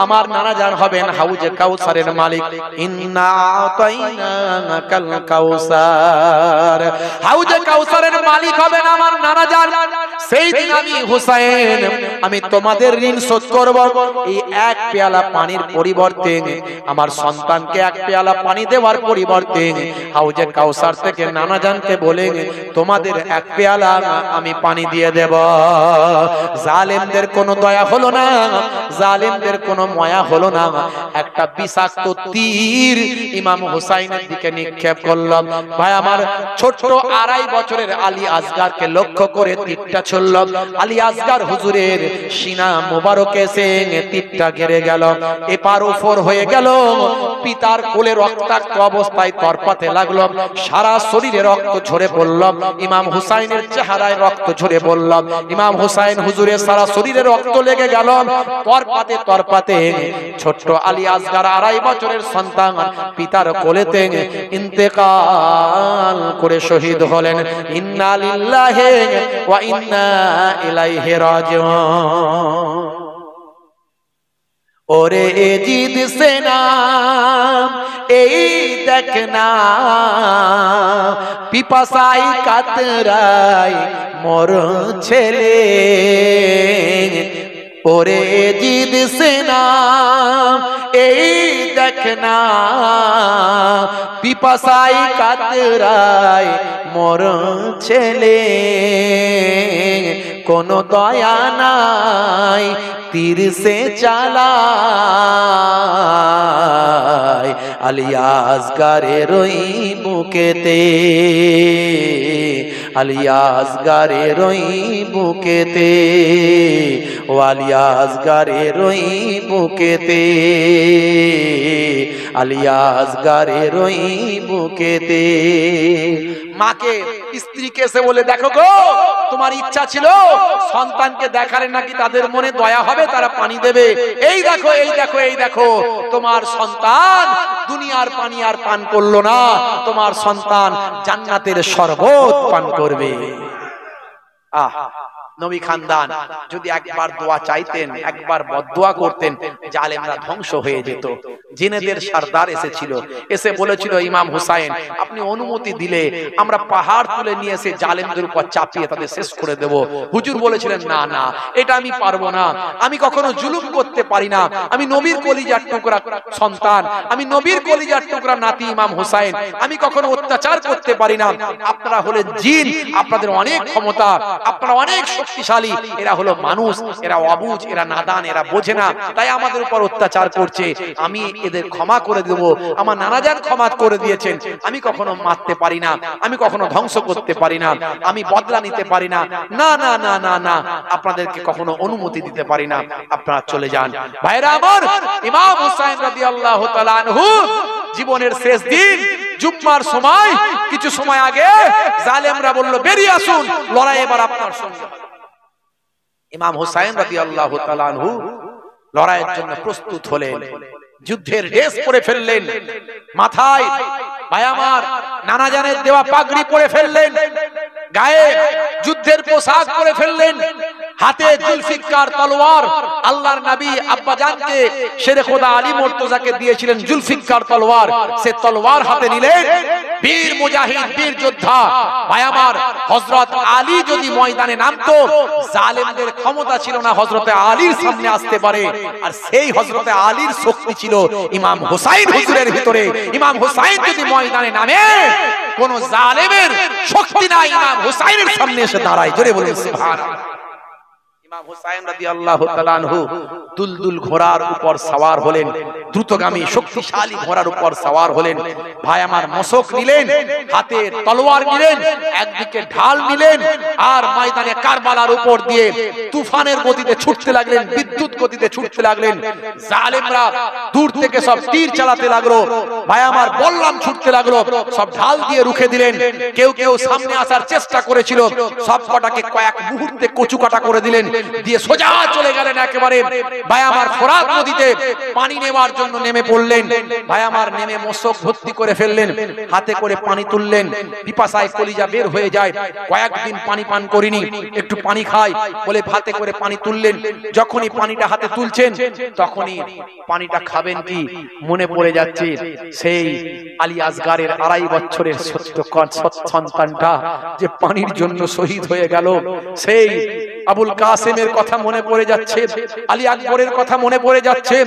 আমার নানা জান হবেন হাউজে কাউসারের মালিক, ইন্না আতাইনাকাল কাউসার, হাউজে কাউসারের মালিক হবেন আমার নানা জান। সেই দিন আমি হুসাইন, আমি তোমাদের ঋণ শোধ করব। এই এক পেয়ালা পানির পরিবর্তে, আমার সন্তানকে এক পেয়ালা পানি দেওয়ার পরিবর্তে হাউজে কাউসার থেকে নানা জানকে বলে তোমাদের এক পেয়ালা আমি পানি দিয়ে দেব। জালেমদের কোনো দয়া হলো না, জালেমদের কোনো মায়া হলো না, একটা বিষাক্ত তীর ইমাম হুসাইনের দিকে নিক্ষেপ করলাম। ভাই আমার, ছোট ছোট্ট 2.5 বছরের আলী আসগারকে লক্ষ্য করে তীরটা ছুড়ল। আলী আসগার হুজুরের সিনা মোবারকে এসে তীরটা গেড়ে গেল, এপার ওপর হয়ে গেল। পিতার কোলে রক্তাক্ত অবস্থায় তরপাতে লাগলো, সারা শরীরে রক্ত ঝরে পড়ল। ইমাম হুসাইনের চেহারায় রক্ত ঝরে পড়ল। ইমাম হুসাইন হুজুরের সারা শরীরে রক্ত লেগে গেল। তরপাতে তরপাতে ছোট্ট আলী আসগার 2.5 বছরের সন্তান পিতার কোলেতে ইন্তেকাল করে শহীদ হলেন। ইন্না লিল্লাহি ওয়া ইন্না ইলাইহি রাজিউন। ওরে জিদ সেনা এই দেখ না, পিপাসাই কাতরাই মোর ছেলে। ওরে জিদ সেনা এই দেখ না, পিপাসাই কাতরাই মোর ছেলে। কোনো দয়া নাই তীর সে চালায়, আলী আসগারের ওই বুকেতে, আলী আসগারের ওই বুকেতে, ও আলী আসগারের ওই বুকেতে, আলী আসগারের ওই বুকেতে। মাকে স্ত্রীকে এসে বলে, দেখো গো, তোমার ইচ্ছা ছিল সন্তানকে দেখালে নাকি তাদের মনে দয়া হবে, তারা পানি দেবে। এই দেখো, এই দেখো, এই দেখো, তোমার সন্তান দুনিয়ার পানি আর পান করলো না, তোমার সন্তান জান্নাতের শরবত পান করবে। আহ, নবী খানদান যদি একবার দোয়া চাইতেন, একবার বদদোয়া করতেন, জালেমরা ধ্বংস হয়ে যেত। জিনেদের সরদার এসেছিল, এসে বলেছিল, ইমাম হুসাইন আপনি অনুমতি দিলে আমরা পাহাড় তুলে নিয়ে এসে জালেমদের উপর চাপিয়ে তাদের শেষ করে দেব। হুজুর বলেছিলেন, না না, এটা আমি পারবো না, আমি কখনো জুলুম করতে পারি না, আমি নবীর কলিজার টুকরা সন্তান, আমি নবীর কলিজার টুকরা নাতি ইমাম হুসাইন, আমি কখনো অত্যাচার করতে পারি না। আপনারা হলেন জিন, আপনাদের অনেক ক্ষমতা, আপনারা অনেক শক্তিশালী, এরা হলো মানুষ, এরা অবুঝ, এরা নাদান, এরা বোঝে না, তাই আমাদের উপর অত্যাচার করছে। আমি এদের ক্ষমা করে দেব, আমার নানাজান ক্ষমা করে দিয়েছেন, আমি কখনো মারতে পারি না, আমি কখনো ধ্বংস করতে পারি না, আমি বদলা নিতে পারি না, না না না না না, আপনাদেরকে কখনো অনুমতি দিতে পারি না, আপনারা চলে যান। ভাইরা আমার, ইমাম হুসাইন রাদিয়াল্লাহু তাআলা আনহু জীবনের শেষ দিন জুম্মার সময়, কিছু সময় আগে জালেমরা বলল, বেরিয়ে আসুন, লড়াই এবার আপনার সঙ্গে। ইমাম হুসাইন রাদিয়াল্লাহু তাআলা আনহু লড়াইয়ের জন্য প্রস্তুত হলেন, যুদ্ধের ড্রেস পরে ফেললেন, মাথায় ভাই আমার নানাজানের দেওয়া পাগড়ি পরে ফেললেন, গায়ে যুদ্ধের পোশাক পরে ফেললেন, হাতে জুলফিকার তলোয়ার, আল্লাহর নবী আব্বাজানকে শেরে খোদা আলী মুর্তজাকে দিয়েছিলেন জুলফিকার তলোয়ার, সে তলোয়ার হাতে নিলেন। বীর মুজাহিদ, বীর যোদ্ধা ভাই আমার, হযরত আলী যদি ময়দানে নামতো, জালেমদের ক্ষমতা ছিল না হযরতে আলীর সামনে আসতে পারে, আর সেই হযরতে আলীর শক্তি ছিল ইমাম হুসাইন হুজুরের ভিতরে। ইমাম হুসাইন যদি ময়দানে নামে, কোন জালেমের শক্তি নাই ইমাম হুসাইনের সামনে এসে দাঁড়ায়। জোরে বলুন সুবহানাল্লাহ। ইমাম হুসাইন রাদিয়াল্লাহু তাআলা আনহু দুলদুল ঘোড়ার উপর সওয়ার হলেন, দ্রুতগামী শক্তিশালী ঘোড়ার উপর সওয়ার হলেন। ভাই আমার মশক নিলেন, হাতে তলোয়ার নিলেন, একদিকে ঢাল নিলেন, আর ময়দানে কারবালার উপর দিয়ে তুফানের গতিতে ছুটতে লাগলেন, বিদ্যুৎ গতিতে ছুটতে লাগলেন। জালেমরা দূর থেকে সব তীর চালাতে লাগলো, ভাই আমার বল্লাম ছুটতে লাগলো, সব ঢাল দিয়ে রুখে দিলেন। কেউ কেউ সামনে আসার চেষ্টা করেছিল, সব কটাকে কয়েক মুহূর্তে কচুকাটা করে দিলেন, দিয়ে সোজা চলে গেলেন একেবারে ভাই আমার ফোরাত নদীতে পানি নেওয়ার জন্য নেমে পড়লেন। ভাই আমার নেমে মশক ভর্তি করে ফেললেন, হাতে করে পানি তুললেন, পিপাসায় কলিজা বের হয়ে যায়, কয়েকদিন পানি পান করিনি, একটু পানি খাই বলে হাতে করে পানি তুললেন। যখনই পানিটা হাতে তুলছেন, তখনই পানিটা খাবেন কি মনে পড়ে যাচ্ছে সেই আলী আসগারের 2.5 বছরের ছোট্ট সন্তানটা যে পানির জন্য শহীদ হয়ে গেল, সেই আবুল কাসেমের কথা মনে পড়ে যাচ্ছে, আলী আকবরের কথা মনে পড়ে যাচ্ছে,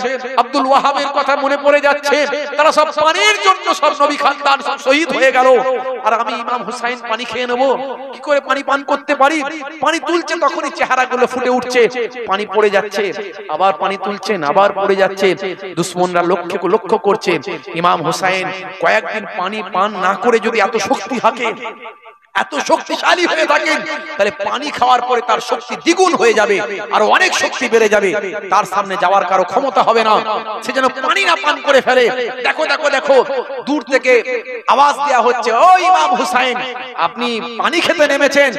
আব্দুল ওয়াহাবের কথা মনে পড়ে যাচ্ছে। তারা সব পানির জন্য সব নবী খানদান সব শহীদ হয়ে গেল, আর আমি ইমাম হুসাইন পানি খেয়ে নেব, কি করে পানি পান করতে পারি? পানি তুলছে তখনই চেহারাগুলো ফুটে উঠছে, পানি পড়ে যাচ্ছে, আবার পানি তুলছেন, আবার পড়ে যাচ্ছে। দুশমনরা লক্ষ্য করছে। ইমাম হুসাইন কয়েকদিন পানি পান না করে যদি এত শক্তি থাকে, এত শক্তিশালী হয়ে থাকেন, তাহলে পানি খাওয়ার পরে তার শক্তি দ্বিগুণ হয়ে যাবে, আর অনেক শক্তি বেড়ে যাবে, তার সামনে যাওয়ার কারো ক্ষমতা হবে না। সে যেন পানি না পান করে ফেলে। দেখো দেখো দেখো, দূর থেকে আওয়াজ দেয়া হচ্ছে, ও ইমাম হুসাইন, আপনি পানি খেতে নেমেছেন।